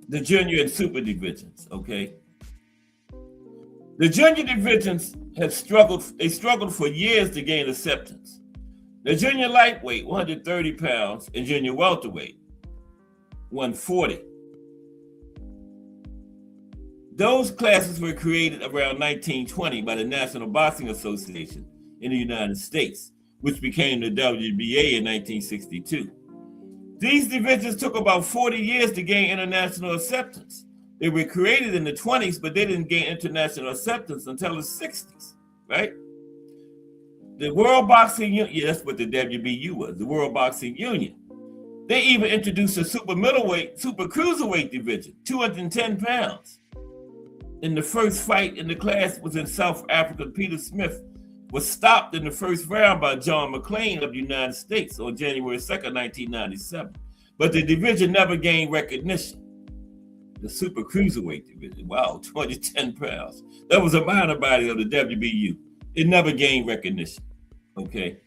the junior and super divisions, okay? The junior divisions have struggled for years to gain acceptance. The junior lightweight, 130 pounds, and junior welterweight, 140. Those classes were created around 1920 by the National Boxing Association in the United States, which became the WBA in 1962. These divisions took about 40 years to gain international acceptance. They were created in the 20s, but they didn't gain international acceptance until the 60s, right? The World Boxing Union, yeah, that's what the WBU was, the World Boxing Union. They even introduced a super middleweight, super cruiserweight division, 210 pounds. And the first fight in the class was in South Africa. Peter Smith was stopped in the first round by John McClain of the United States on January 2nd, 1997. But the division never gained recognition. The super cruiserweight division, wow, 210 pounds. That was a minor body of the WBU. It never gained recognition, okay?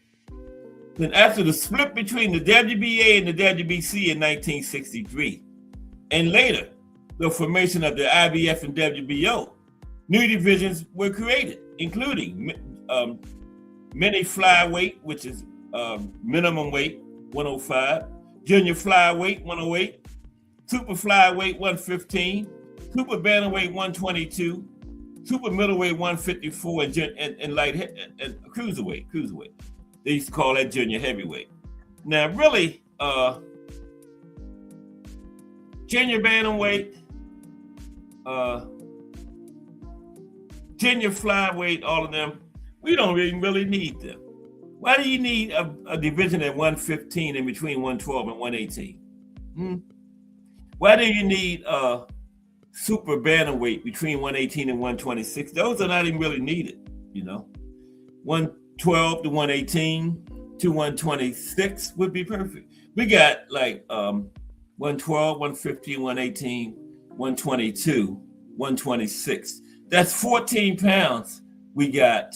Then after the split between the WBA and the WBC in 1963, and later, the formation of the IBF and WBO, new divisions were created, including mini flyweight, which is minimum weight, 105, junior flyweight, 108, super flyweight, 115, super bantamweight, 122, super middleweight, 154, and light and cruiserweight. They used to call that junior heavyweight. Now, really, junior bantamweight, junior flyweight, all of them, we don't really need them. Why do you need a division at 115 in between 112 and 118? Why do you need super bantamweight between 118 and 126? Those are not even really needed, you know. 112 to 118 to 126 would be perfect. We got like 112, 115, 118, 122, 126. That's 14 pounds. We got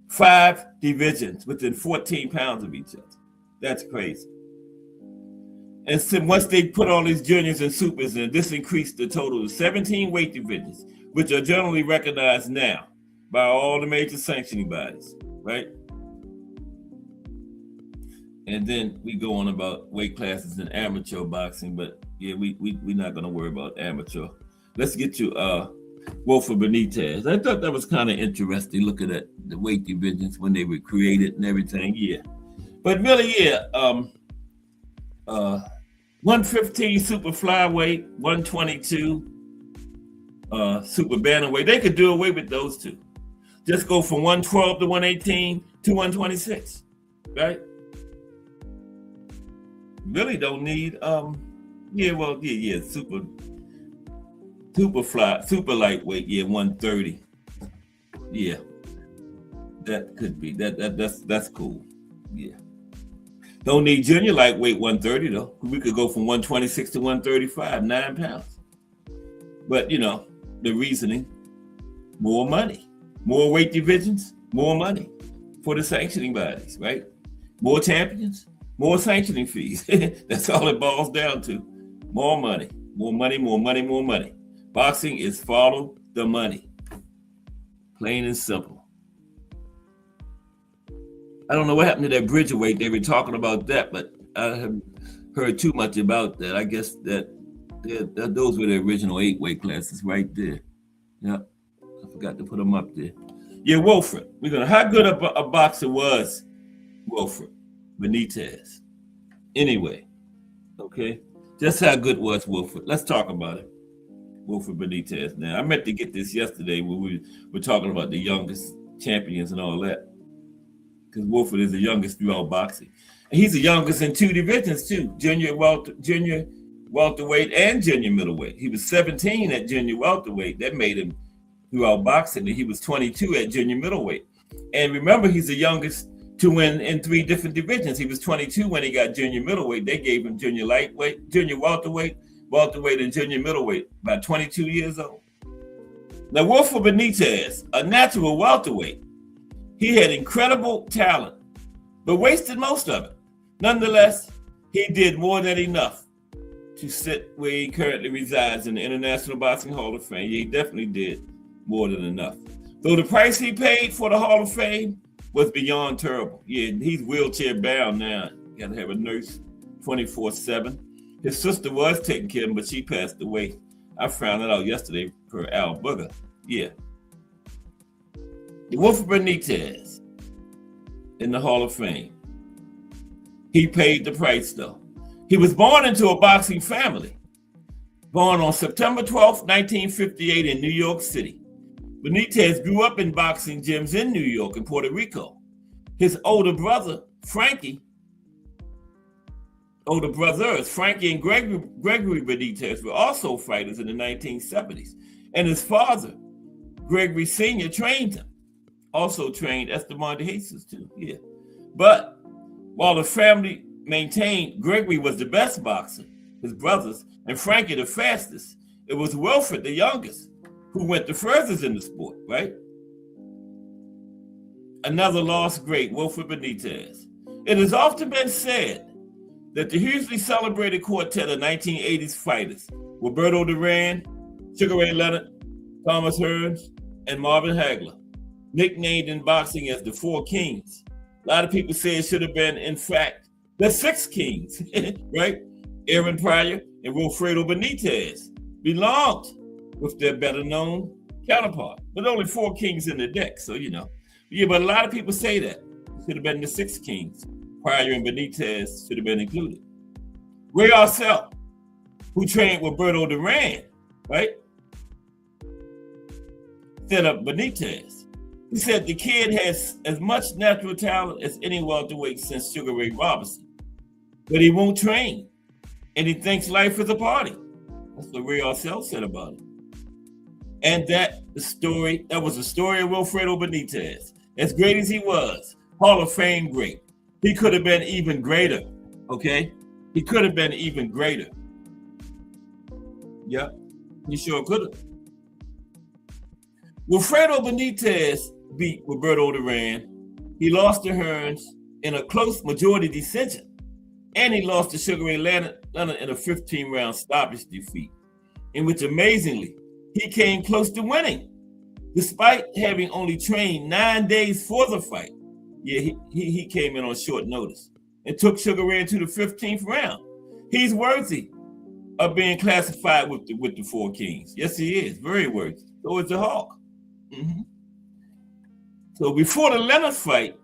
5 divisions within 14 pounds of each other. That's crazy. And so once they put all these juniors and supers in, this increased the total to 17 weight divisions, which are generally recognized now by all the major sanctioning bodies, right? And then we go on about weight classes in amateur boxing, but yeah, we're not gonna worry about amateur. Let's get to Wilfred Benitez. I thought that was kind of interesting looking at the weight divisions when they were created and everything. Yeah. But really, yeah, 115 super flyweight, 122 super bantamweight. They could do away with those two. Just go from 112 to 118 to 126, right? Really don't need super lightweight, 130. Yeah. That could be that's cool. Yeah. Don't need junior lightweight 130 though. We could go from 126 to 135, 9 pounds. But the reasoning, more money, more weight divisions, more money for the sanctioning bodies, right? More champions, more sanctioning fees. That's all it boils down to. More money, more money, more money, more money. Boxing is follow the money. Plain and simple. I don't know what happened to that bridger weight. They were talking about that, but I haven't heard too much about that. I guess that those were the original 8 weight classes right there. Yeah, I forgot to put them up there. Yeah, Wilfred. How good a boxer was Wilfred Benitez? Anyway, okay, just how good was Wilfred? Let's talk about it. Wilfred Benitez. Now, I meant to get this yesterday when we were talking about the youngest champions and all that. Because Wilfred is the youngest throughout boxing. And he's the youngest in 2 divisions too, junior welterweight and junior middleweight. He was 17 at junior welterweight. That made him throughout boxing. And he was 22 at junior middleweight. And remember, he's the youngest to win in 3 different divisions. He was 22 when he got junior middleweight. They gave him junior lightweight, junior welterweight, and junior middleweight, about 22 years old. Now, Wilfred Benitez, a natural welterweight, he had incredible talent, but wasted most of it. Nonetheless, he did more than enough to sit where he currently resides in the International Boxing Hall of Fame. He definitely did more than enough. Though the price he paid for the Hall of Fame was beyond terrible. Yeah, he's wheelchair bound now. You gotta have a nurse 24/7. His sister was taking care of him, but she passed away. I found that out yesterday per Al Booger. Yeah. Wilfred Benitez in the Hall of Fame. He paid the price though. He was born into a boxing family. Born on September 12, 1958 in New York City. Benitez grew up in boxing gyms in New York and Puerto Rico. His older brothers, Frankie and Gregory Benitez were also fighters in the 1970s. And his father, Gregory Sr., trained him. Also trained Esteban de Jesus too, yeah. But while the family maintained Gregory was the best boxer, his brothers, and Frankie the fastest, it was Wilfred, the youngest, who went the furthest in the sport, right? Another lost great, Wilfred Benitez. It has often been said that the hugely celebrated quartet of 1980s fighters, Roberto Duran, Sugar Ray Leonard, Thomas Hearns, and Marvin Hagler, nicknamed in boxing as the 4 Kings. A lot of people say it should have been, in fact, the 6 Kings, right? Aaron Pryor and Wilfredo Benitez belonged with their better-known counterpart, but only 4 Kings in the deck, so Yeah, but a lot of people say that. It should have been the 6 Kings. Pryor and Benitez should have been included. Ray Arcel, who trained Roberto Duran, right? Set up Benitez. He said the kid has as much natural talent as any welterweight since Sugar Ray Robinson, but he won't train, and he thinks life is a party. That's what Ray Arcel said about it. And that was the story of Wilfredo Benitez. As great as he was, Hall of Fame great. He could have been even greater, okay? He could have been even greater. Yeah, he sure could have. Wilfredo Benitez beat Roberto Duran. He lost to Hearns in a close majority decision. And he lost to Sugar Ray Leonard in a 15-round stoppage defeat, in which amazingly, he came close to winning, despite having only trained 9 days for the fight. Yeah, he came in on short notice and took Sugar Ray into the 15th round. He's worthy of being classified with the 4 Kings. Yes, he is, very worthy. So is the Hawk. Mm-hmm. So before the Leonard fight,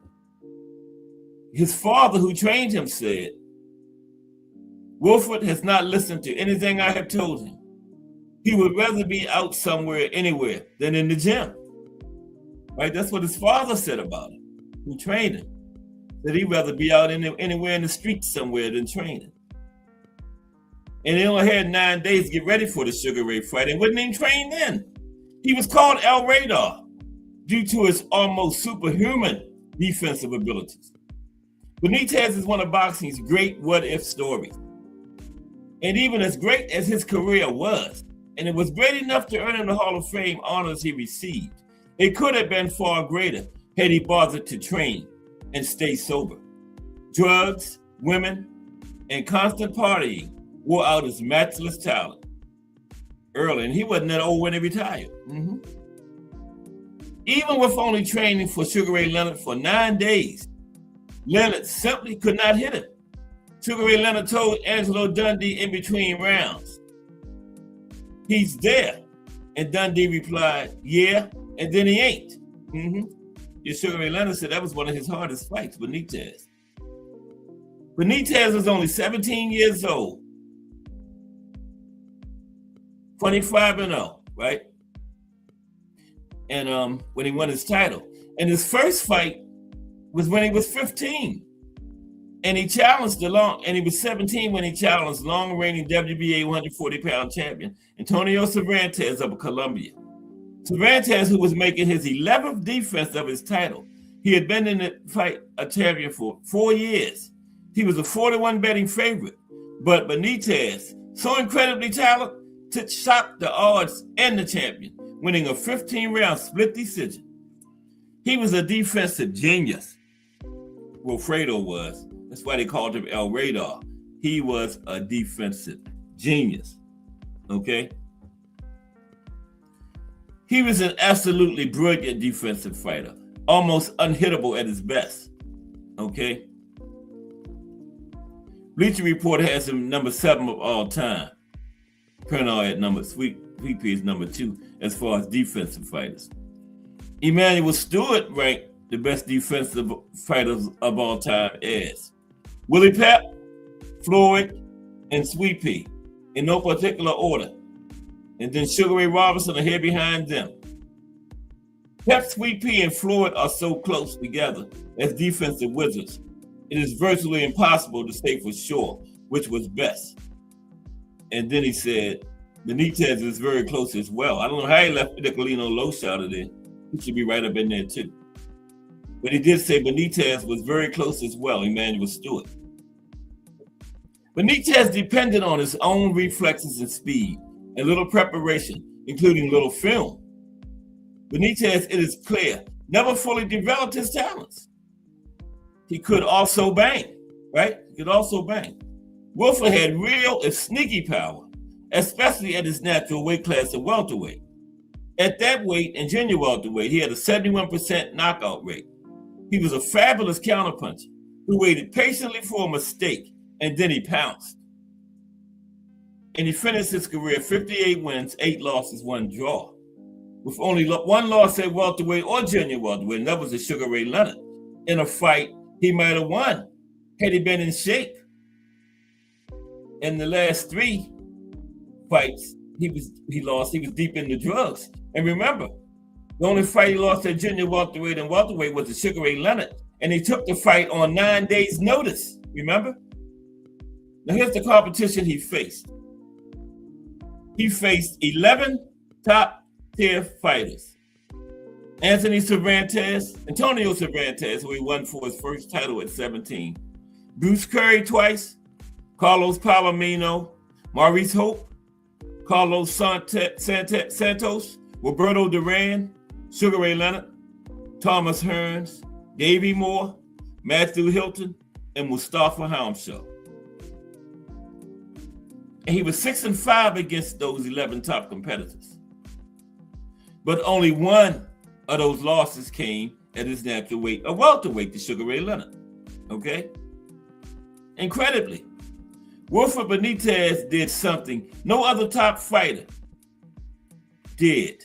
his father, who trained him, said, Wolford has not listened to anything I have told him. He would rather be out somewhere, anywhere, than in the gym. Right? That's what his father said about him, who trained him. That he'd rather be out anywhere in the streets somewhere than training. And he only had 9 days to get ready for the Sugar Ray fight and wouldn't even train then. He was called El Radar due to his almost superhuman defensive abilities. Benitez is one of boxing's great what-if stories. And even as great as his career was, and it was great enough to earn him the Hall of Fame honors he received, it could have been far greater had he bothered to train and stay sober. Drugs, women, and constant partying wore out his matchless talent early, and he wasn't that old when he retired. Mm-hmm. Even with only training for Sugar Ray Leonard for 9 days, Leonard simply could not hit him. Sugar Ray Leonard told Angelo Dundee in between rounds, "He's there." And Dundee replied, "Yeah," and then he ain't. Mm-hmm. Sugar Ray Leonard said that was one of his hardest fights, Benitez. Benitez was only 17 years old. 25-0, right? And when he won his title. And his first fight was when he was 15. And he challenged and he was 17 when he challenged long-reigning WBA 140-pound champion Antonio Cervantes of Colombia. Cervantes, who was making his 11th defense of his title. He had been in the fight a champion for 4 years. He was a 41 betting favorite. But Benitez, so incredibly talented, shocked the odds and the champion, winning a 15-round split decision. He was a defensive genius. Wilfredo was. That's why they called him El Radar. He was a defensive genius. Okay? He was an absolutely brilliant defensive fighter, almost unhittable at his best. Okay? Bleacher Report has him number 7 of all time. Pernod at number 3, VP is number 2 as far as defensive fighters. Emmanuel Stewart ranked the best defensive fighters of all time as Willie Pep, Floyd, and Sweet Pea, in no particular order. And then Sugar Ray Robinson are here behind them. Pep, Sweet Pea, and Floyd are so close together as defensive wizards. It is virtually impossible to say for sure which was best. And then he said, Benitez is very close as well. I don't know how he left Nicolino Loesch out of there. He should be right up in there too. But he did say Benitez was very close as well, Emmanuel Stewart. Benitez depended on his own reflexes and speed and little preparation, including little film. Benitez, it is clear, never fully developed his talents. He could also bang, right? He could also bang. Wolford had real and sneaky power, especially at his natural weight class of welterweight. At that weight, in junior welterweight, he had a 71% knockout rate. He was a fabulous counterpuncher who waited patiently for a mistake, and then he pounced. And he finished his career 58 wins, 8 losses, 1 draw, with only 1 loss at welterweight or junior welterweight, and that was to Sugar Ray Leonard, in a fight he might have won had he been in shape. In the last 3 fights he lost, he was deep in the drugs. And remember, the only fight he lost at junior welterweight and welterweight was to Sugar Ray Leonard, and he took the fight on 9 days' notice. Remember? Now here's the competition he faced. He faced 11 top-tier fighters. Antonio Cervantes, who he won for his first title at 17. Bruce Curry twice, Carlos Palomino, Maurice Hope, Carlos Santos, Roberto Duran, Sugar Ray Leonard, Thomas Hearns, Davey Moore, Matthew Hilton, and Mustafa Hamsho. And he was 6-5 against those 11 top competitors. But only 1 of those losses came at his natural weight, a welterweight, to Sugar Ray Leonard. Okay? Incredibly, Wolford Benitez did something no other top fighter did.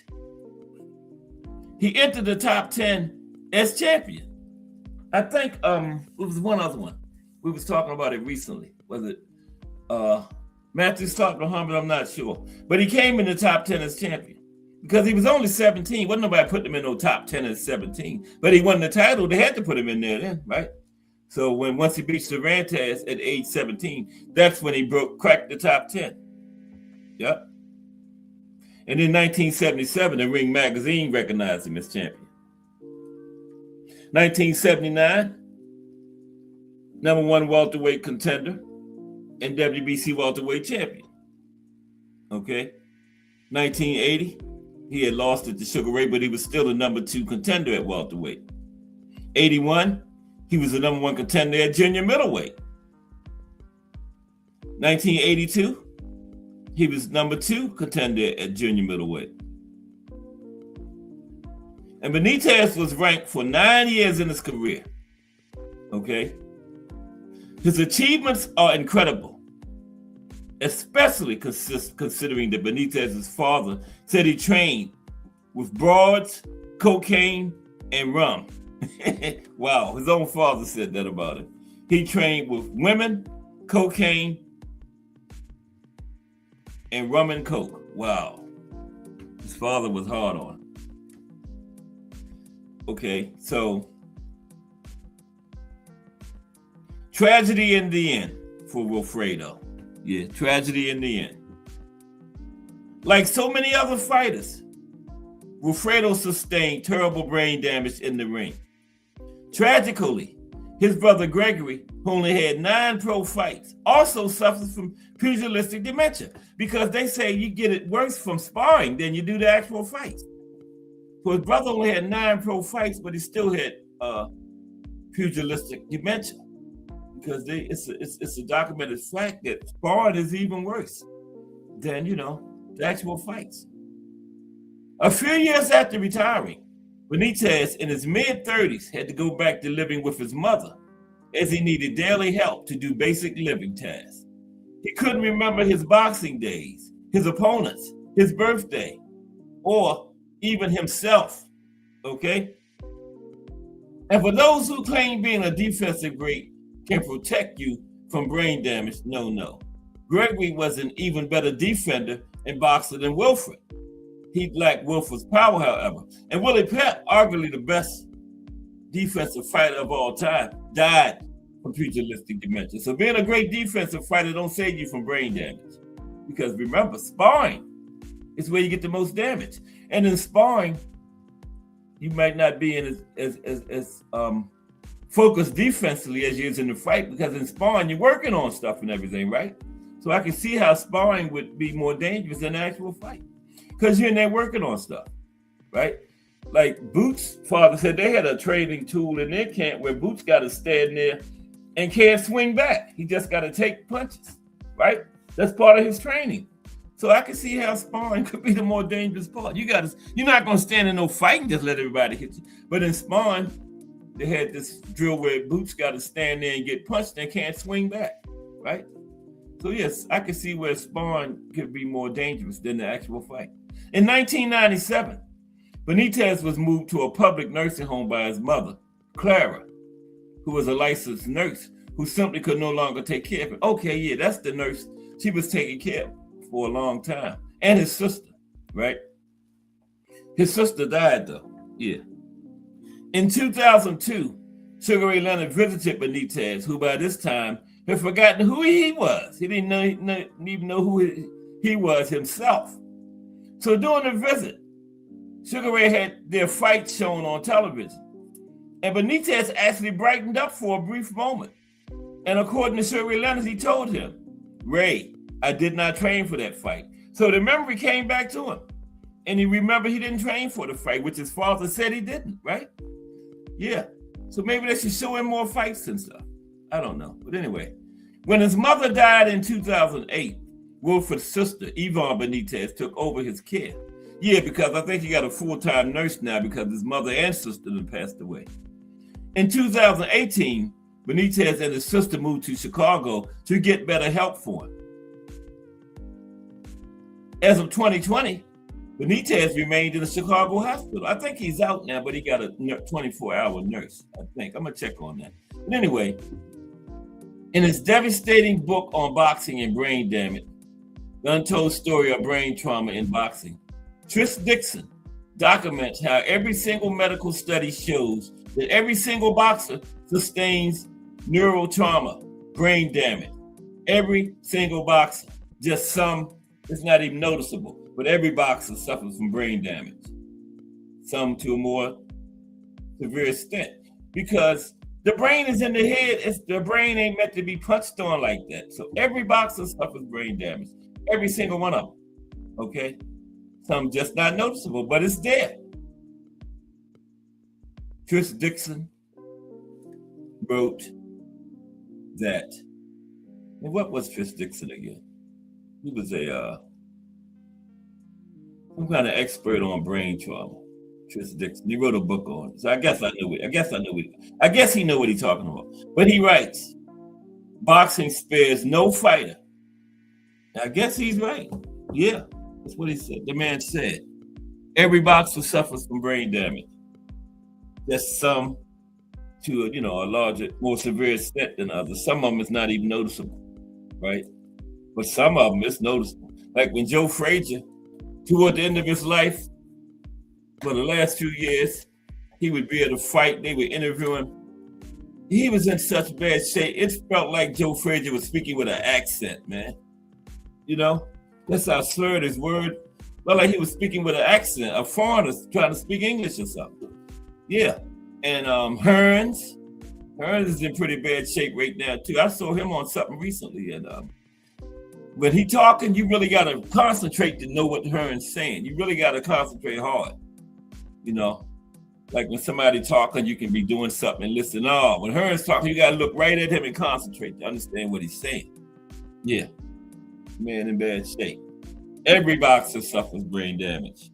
he entered the top 10 as champion. I think it was one other one. We was talking about it recently. Was it Matthew Stockton Muhammad? I'm not sure. But he came in the top 10 as champion because he was only 17. Wasn't nobody put him in no top 10 as 17. But he won the title. They had to put him in there then, right? So once he beat Cervantes at age 17, that's when he cracked the top 10. Yep. And in 1977, the Ring magazine recognized him as champion. 1979, number one welterweight contender and WBC welterweight champion. Okay. 1980, he had lost it to Sugar Ray, but he was still the number 2 contender at welterweight. 81, he was the number 1 contender at junior middleweight. 1982, he was number 2 contender at junior middleweight. And Benitez was ranked for 9 years in his career. Okay. His achievements are incredible, especially considering that Benitez's father said he trained with broads, cocaine, and rum. Wow, his own father said that about him. He trained with women, cocaine, and rum and coke. Wow. His father was hard on him. Okay, so tragedy in the end for Wilfredo. Yeah, tragedy in the end. Like so many other fighters, Wilfredo sustained terrible brain damage in the ring. Tragically, his brother Gregory, who only had 9 pro fights, also suffers from pugilistic dementia because they say you get it worse from sparring than you do the actual fights. So his brother only had 9 pro fights, but he still had pugilistic dementia because it's a documented fact that sparring is even worse than, the actual fights. A few years after retiring, Benitez, in his mid-30s, had to go back to living with his mother as he needed daily help to do basic living tasks. He couldn't remember his boxing days, his opponents, his birthday, or even himself, okay? And for those who claim being a defensive great can protect you from brain damage, no. Gregory was an even better defender and boxer than Wilfred. He lacked Wilfred's power, however. And Willie Pep, arguably the best defensive fighter of all time, died from pugilistic dementia. So being a great defensive fighter don't save you from brain damage. Because remember, sparring is where you get the most damage. And in sparring, you might not be in as focused defensively as you is in the fight, because in sparring, you're working on stuff and everything, right? So I can see how sparring would be more dangerous than an actual fight, because you're in there working on stuff, right? Like Boots' father said they had a training tool in their camp where Boots got to stand there and can't swing back. He just got to take punches, right? That's part of his training. So I can see how sparring could be the more dangerous part. You're not going to stand in no fight and just let everybody hit you. But in sparring, they had this drill where Boots got to stand there and get punched and can't swing back, right? So yes, I can see where sparring could be more dangerous than the actual fight. In 1997, Benitez was moved to a public nursing home by his mother, Clara, who was a licensed nurse who simply could no longer take care of him. Okay, yeah, that's the nurse she was taking care of for a long time. And his sister, right? His sister died though, yeah. In 2002, Sugar Ray Leonard visited Benitez, who by this time had forgotten who he was. He didn't even know who he was himself. So during the visit, Sugar Ray had their fight shown on television. And Benitez actually brightened up for a brief moment. And according to Sugar Ray Leonard, he told him, "Ray, I did not train for that fight." So the memory came back to him. And he remembered he didn't train for the fight, which his father said he didn't, right? Yeah. So maybe they should show him more fights and stuff. I don't know. But anyway, when his mother died in 2008, Wilfred's sister, Yvonne Benitez, took over his care. Yeah, because I think he got a full-time nurse now because his mother and sister had passed away. In 2018, Benitez and his sister moved to Chicago to get better help for him. As of 2020, Benitez remained in the Chicago hospital. I think he's out now, but he got a 24-hour nurse, I think. I'm going to check on that. But anyway, in his devastating book on boxing and brain damage, The Untold Story of Brain Trauma in Boxing, Tris Dixon documents how every single medical study shows that every single boxer sustains neural trauma, brain damage. Every single boxer. Just some, it's not even noticeable, but every boxer suffers from brain damage. Some to a more severe extent. Because the brain is in the head, the brain ain't meant to be punched on like that. So every boxer suffers brain damage. Every single one of them. Okay? Some just not noticeable, but it's there. Tris Dixon wrote that. And what was Tris Dixon again? He was some kind of expert on brain trauma. Tris Dixon. He wrote a book on it. So I guess I knew it. I guess he knew what he's talking about. But he writes, boxing spares no fighter. I guess he's right. Yeah, that's what he said. The man said, every boxer suffers from brain damage. There's some to a larger, more severe extent than others. Some of them is not even noticeable, right? But some of them is noticeable. Like when Joe Frazier, toward the end of his life, for the last few years, he would be able to fight. They would interview him. He was in such bad shape. It felt like Joe Frazier was speaking with an accent, man. That's how slurred his word. Felt like he was speaking with an accent, a foreigner trying to speak English or something. Yeah. And Hearns is in pretty bad shape right now too. I saw him on something recently, and when he talking, you really got to concentrate to know what Hearns saying. You really got to concentrate hard. Like when somebody talking, you can be doing something and listen. Oh, when Hearns talking, you got to look right at him and concentrate to understand what he's saying. Yeah, man in bad shape. Every boxer suffers brain damage.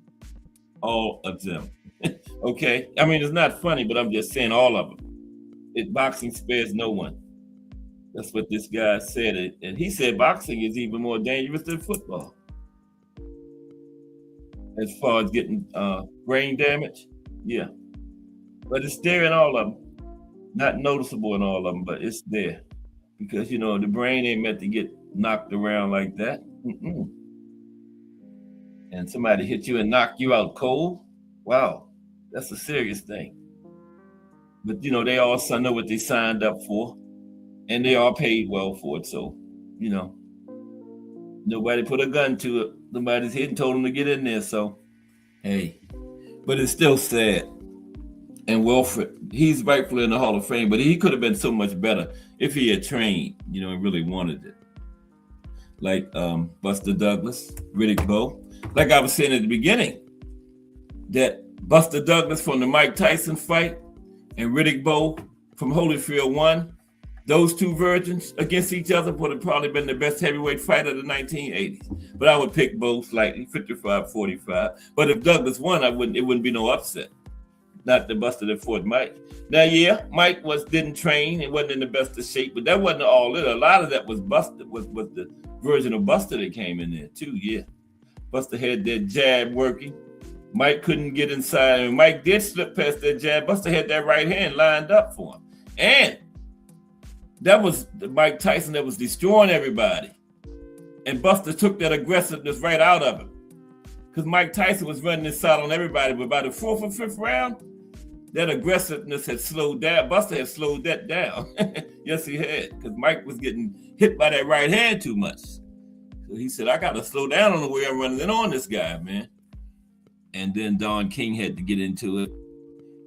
All of them. Okay? I mean, it's not funny, but I'm just saying all of them. Boxing spares no one. That's what this guy said. And he said boxing is even more dangerous than football. As far as getting brain damage, yeah. But it's there in all of them. Not noticeable in all of them, but it's there. Because, the brain ain't meant to get knocked around like that. Mm-mm. And somebody hit you and knock you out cold. Wow, that's a serious thing. But, they all know what they signed up for. And they all paid well for it. So, nobody put a gun to it. Somebody's hit and told them to get in there. So, hey. But it's still sad. And Wilfred, he's rightfully in the Hall of Fame, but he could have been so much better if he had trained, and really wanted it. Like Buster Douglas, Riddick Bowe. Like I was saying at the beginning, that Buster Douglas from the Mike Tyson fight and Riddick Bowe from Holyfield 1, those two virgins against each other would have probably been the best heavyweight fight of the 1980s. But I would pick Bowe slightly, 55-45. But if Douglas won, it wouldn't be no upset. Not the Buster that fought Mike. Now, yeah, Mike didn't train. It wasn't in the best of shape, but that wasn't all it. A lot of that was Buster, was the version of Buster that came in there too, yeah. Buster had that jab working. Mike couldn't get inside. And Mike did slip past that jab. Buster had that right hand lined up for him. And that was the Mike Tyson that was destroying everybody. And Buster took that aggressiveness right out of him. Because Mike Tyson was running inside on everybody, but by the fourth or fifth round, that aggressiveness had slowed down. Buster had slowed that down. Yes, he had. Because Mike was getting hit by that right hand too much. So he said, I got to slow down on the way I'm running in on this guy, man. And then Don King had to get into it,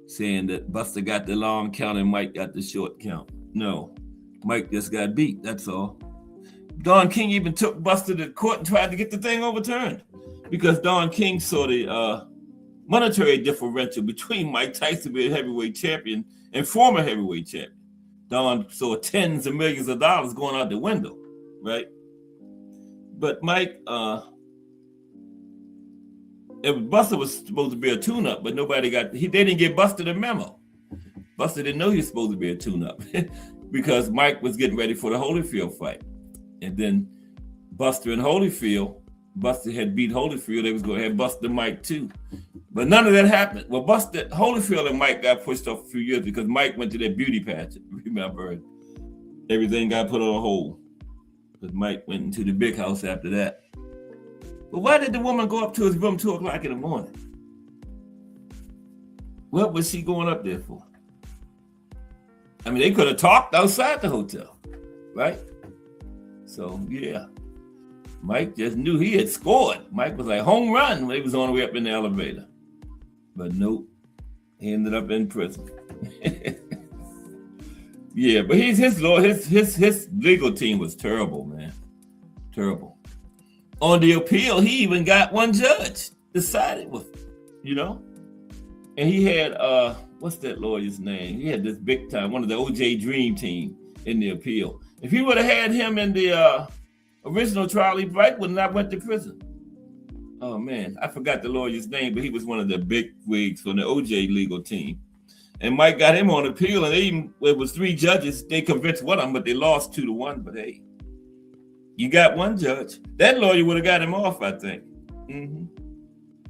saying that Buster got the long count and Mike got the short count. No, Mike just got beat, that's all. Don King even took Buster to court and tried to get the thing overturned because Don King saw the monetary differential between Mike Tyson being heavyweight champion and former heavyweight champion. Don saw tens of millions of dollars going out the window, right? But Mike, Buster was supposed to be a tune-up, but they didn't give Buster the memo. Buster didn't know he was supposed to be a tune-up because Mike was getting ready for the Holyfield fight. And then Buster and Holyfield Buster had beat Holyfield, they was going to have Buster Mike too. But none of that happened. Well, Holyfield and Mike got pushed off a few years because Mike went to that beauty pageant, remember? Everything got put on hold because Mike went into the big house after that. But why did the woman go up to his room 2 o'clock in the morning? What was she going up there for? I mean, they could have talked outside the hotel, right? So, yeah. Mike just knew he had scored. Mike was like home run when he was on the way up in the elevator. But nope, he ended up in prison. Yeah, but his legal team was terrible, man. Terrible. On the appeal, he even got one judge decided with, you know? And he had what's that lawyer's name? He had this big time, one of the OJ Dream team in the appeal. If he would have had him in the original trial, he probably would not went to prison. Oh man, I forgot the lawyer's name, but he was one of the big wigs from the OJ legal team. And Mike got him on appeal, and it was 3 judges. They convinced one of them, but they lost 2-1. But hey, you got one judge. That lawyer would have got him off, I think.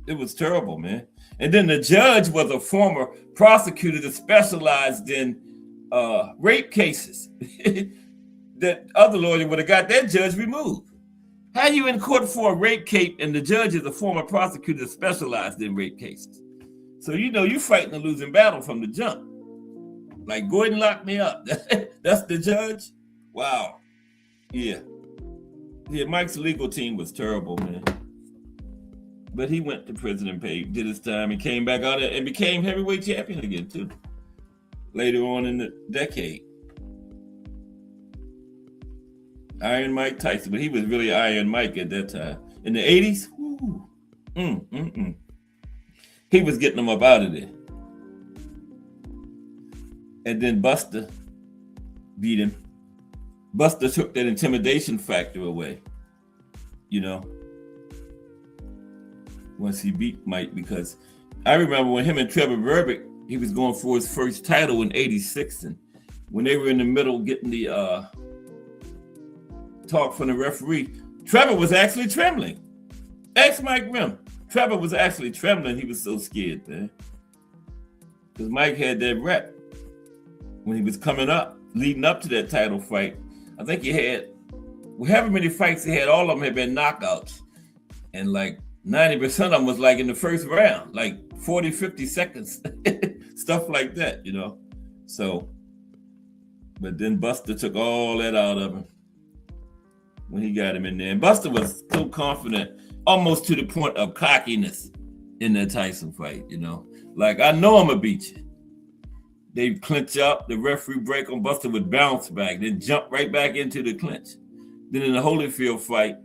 It was terrible, man. And then the judge was a former prosecutor that specialized in rape cases. That other lawyer would have got that judge removed. How you in court for a rape case and the judge is a former prosecutor that specialized in rape cases? So you know you're fighting a losing battle from the jump. Like, go ahead and lock me up. That's the judge? Wow. Yeah. Yeah, Mike's legal team was terrible, man. But he went to prison and did his time, and came back out and became heavyweight champion again, too. Later on in the decade. Iron Mike Tyson, but he was really Iron Mike at that time. In the 80s, he was getting them up out of there. And then Buster beat him. Buster took that intimidation factor away, you know, once he beat Mike, because I remember when him and Trevor Berbick, he was going for his first title in 86, and when they were in the middle getting the talk from the referee, Trevor was actually trembling. Ask Mike Rim. Trevor was actually trembling. He was so scared, man. Because Mike had that rep when he was coming up, leading up to that title fight. I think he had, however many fights he had, all of them had been knockouts. And like 90% of them was like in the first round, like 40, 50 seconds, stuff like that, you know? So, but then Buster took all that out of him when he got him in there. And Buster was so confident, almost to the point of cockiness in that Tyson fight, you know? Like, I know I'm gonna beat you. They clinch up, the referee break on, Buster would bounce back, then jump right back into the clinch. Then in the Holyfield fight,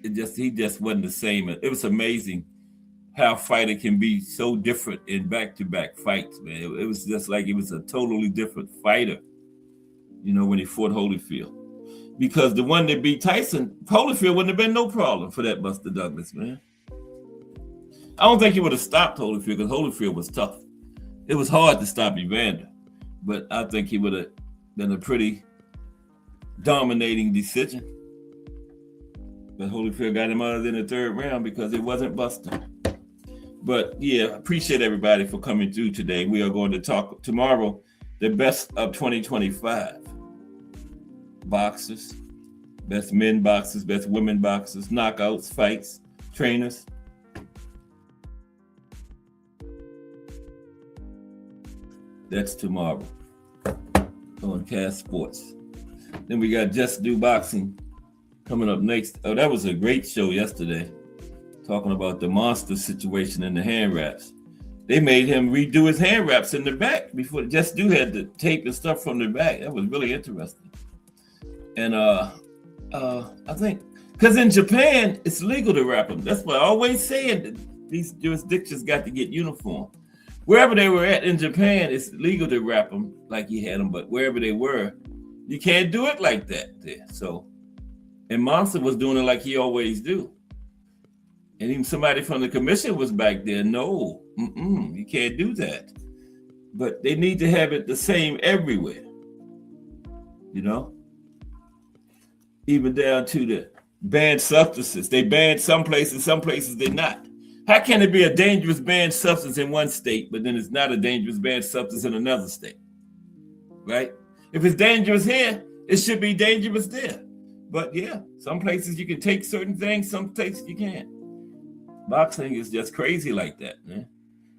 he just wasn't the same. It was amazing how a fighter can be so different in back-to-back fights, man. It was just like he was a totally different fighter, you know, when he fought Holyfield. Because the one that beat Tyson, Holyfield wouldn't have been no problem for that Buster Douglas, man. I don't think he would have stopped Holyfield because Holyfield was tough. It was hard to stop Evander, but I think he would have done a pretty dominating decision. But Holyfield got him out of in the 3rd round because it wasn't Buster. But yeah, appreciate everybody for coming through today. We are going to talk tomorrow, the best of 2025. Boxers, best men boxers, best women boxers, knockouts, fights, trainers. That's tomorrow on Cast Sports. Then we got Just Do Boxing coming up next. Oh, that was a great show yesterday, talking about the monster situation in the hand wraps. They made him redo his hand wraps in the back before Just Do had the tape and stuff from the back. That was really interesting. And I think, because in Japan, it's legal to wrap them. That's what I always say. These jurisdictions got to get uniform. Wherever they were at in Japan, it's legal to wrap them like he had them, but wherever they were, you can't do it like that there. So, and Monster was doing it like he always do. And even somebody from the commission was back there. No, you can't do that. But they need to have it the same everywhere. You know? Even down to banned substances. They banned some places they're not. How can it be a dangerous banned substance in one state, but then it's not a dangerous banned substance in another state? Right? If it's dangerous here, it should be dangerous there. But yeah, some places you can take certain things, some places you can't. Boxing is just crazy like that, man.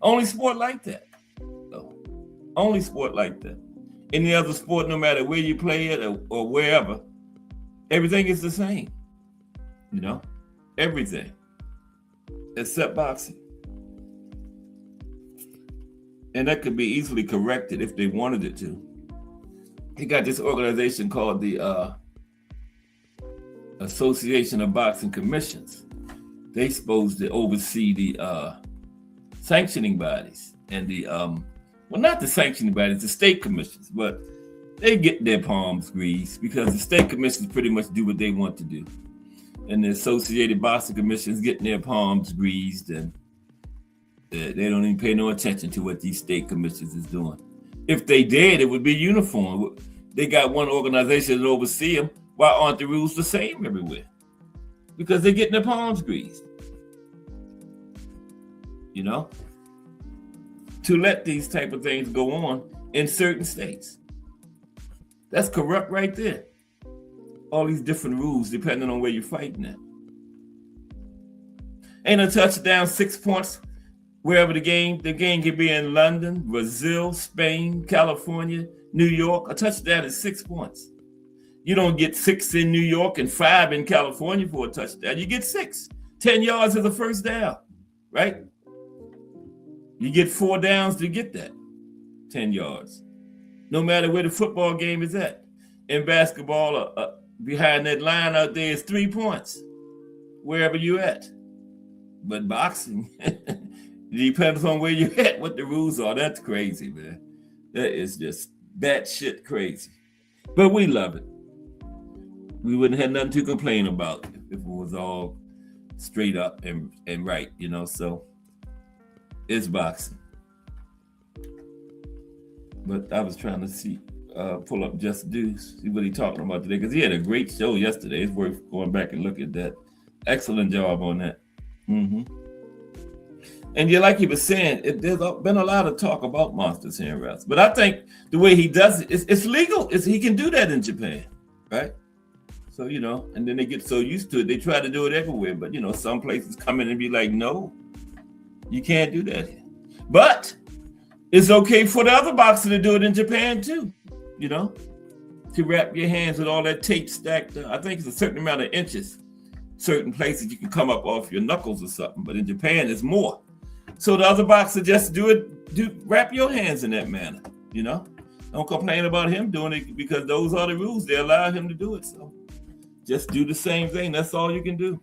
Only sport like that. So, only sport like that. Any other sport, no matter where you play it or wherever, everything is the same. You know, everything except boxing. And that could be easily corrected if they wanted it to. He got this organization called the Association of Boxing Commissions. They supposed to oversee the sanctioning bodies and the well, not the sanctioning bodies, the state commissions, but they get their palms greased because the state commissions pretty much do what they want to do. And the Associated Boxing Commissions getting their palms greased, and they don't even pay no attention to what these state commissions is doing. If they did, it would be uniform. They got one organization that oversee them. Why aren't the rules the same everywhere? Because they're getting their palms greased. You know? To let these type of things go on in certain states. That's corrupt right there. All these different rules depending on where you're fighting at. Ain't a touchdown, 6 points, wherever the game could be in London, Brazil, Spain, California, New York. A touchdown is 6 points. You don't get 6 in New York and 5 in California for a touchdown. You get 6. 10 yards is the first down, right? You get 4 downs to get that 10 yards. No matter where the football game is at. In basketball, behind that line out there is 3 points, wherever you're at. But boxing, it depends on where you're at, what the rules are. That's crazy, man. That is just batshit crazy. But we love it. We wouldn't have nothing to complain about if it was all straight up and right, you know. So it's boxing. But I was trying to pull up Just Deuce, see what he's talking about today, because he had a great show yesterday. It's worth going back and look at that. Excellent job on that. Mm-hmm. And yeah, like he was saying, there's been a lot of talk about monsters here in wrestling. But I think the way he does it, it's legal. He can do that in Japan, right? So, you know, and then they get so used to it, they try to do it everywhere. But, you know, some places come in and be like, no, you can't do that here. But it's okay for the other boxer to do it in Japan too, you know, to wrap your hands with all that tape stacked up. I think it's a certain amount of inches. Certain places you can come up off your knuckles or something, but in Japan it's more. So the other boxer just wrap your hands in that manner, you know. Don't complain about him doing it because those are the rules. They allow him to do it. So just do the same thing. That's all you can do,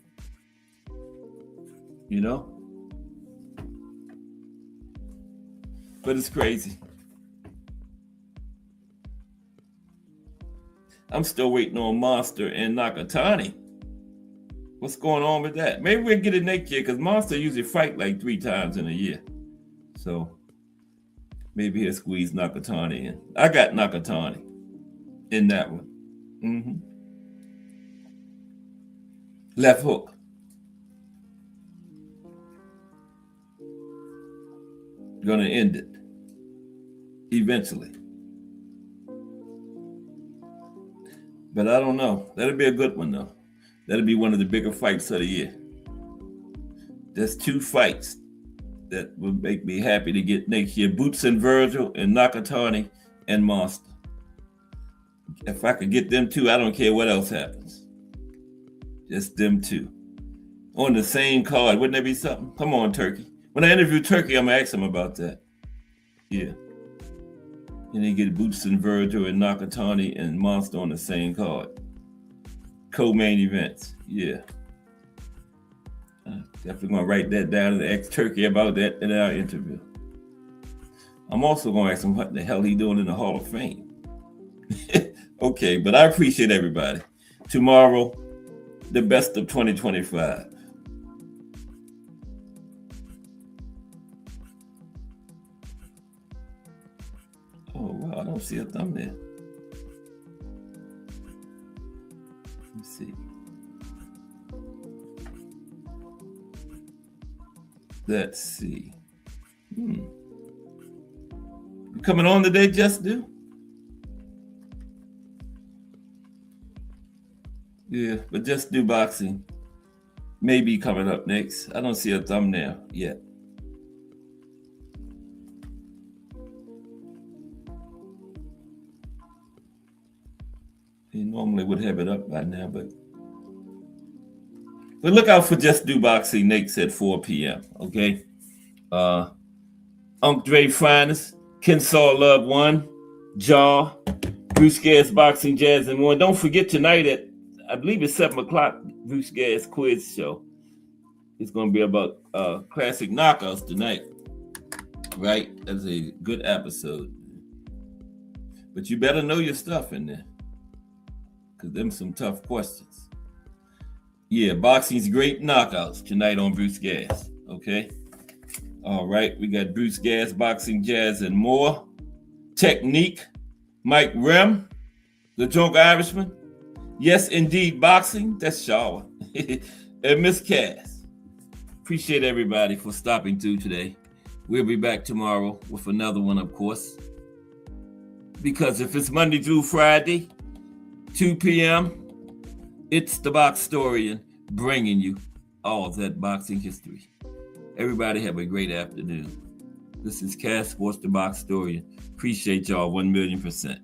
you know. But it's crazy. I'm still waiting on Monster and Nakatani. What's going on with that? Maybe we'll get it next year because Monster usually fight like 3 times in a year. So maybe he'll squeeze Nakatani in. I got Nakatani in that one. Mm-hmm. Left hook. Gonna end it eventually. But I don't know. That'll be a good one though. That'll be one of the bigger fights of the year. There's 2 fights that would make me happy to get next year. Boots and Virgil and Nakatani and Monster. If I could get them 2, I don't care what else happens. Just them 2. On the same card. Wouldn't that be something? Come on, Turkey. When I interview Turkey, I'm going to ask him about that. Yeah. And they get Boots and Virgil and Nakatani and Monster on the same card. Co-main events, yeah. Definitely gonna write that down and ask Turkey about that in our interview. I'm also gonna ask him what the hell he doing in the Hall of Fame. Okay, but I appreciate everybody. Tomorrow, the best of 2025. Oh wow, I don't see a thumbnail. Let's see. Let's see. You coming on today, Just Do? Yeah, but Just Do Boxing may be coming up next. I don't see a thumbnail yet. He normally would have it up by now, but look out for Just Do Boxing next at 4 p.m. Okay. Unc Dre Finest, Kensaw Love 1, Jaw, Bruce Gas Boxing Jazz and More. Don't forget tonight at, I believe it's 7 o'clock, Bruce Gas Quiz Show. It's going to be about classic knockouts tonight. Right? That's a good episode. But you better know your stuff in there, because them some tough questions. Yeah, boxing's great knockouts tonight on Bruce Gas. Okay. All right. We got Bruce Gas, Boxing Jazz and More. Technique, Mike Rem, the Drunk Irishman. Yes, indeed, boxing. That's Shaw. And Miss Cass. Appreciate everybody for stopping through today. We'll be back tomorrow with another one, of course. Because if it's Monday through Friday, 2 p.m., it's the Boxtorian bringing you all of that boxing history. Everybody have a great afternoon. This is Cass Sports, the Boxtorian. Appreciate y'all 1,000,000%.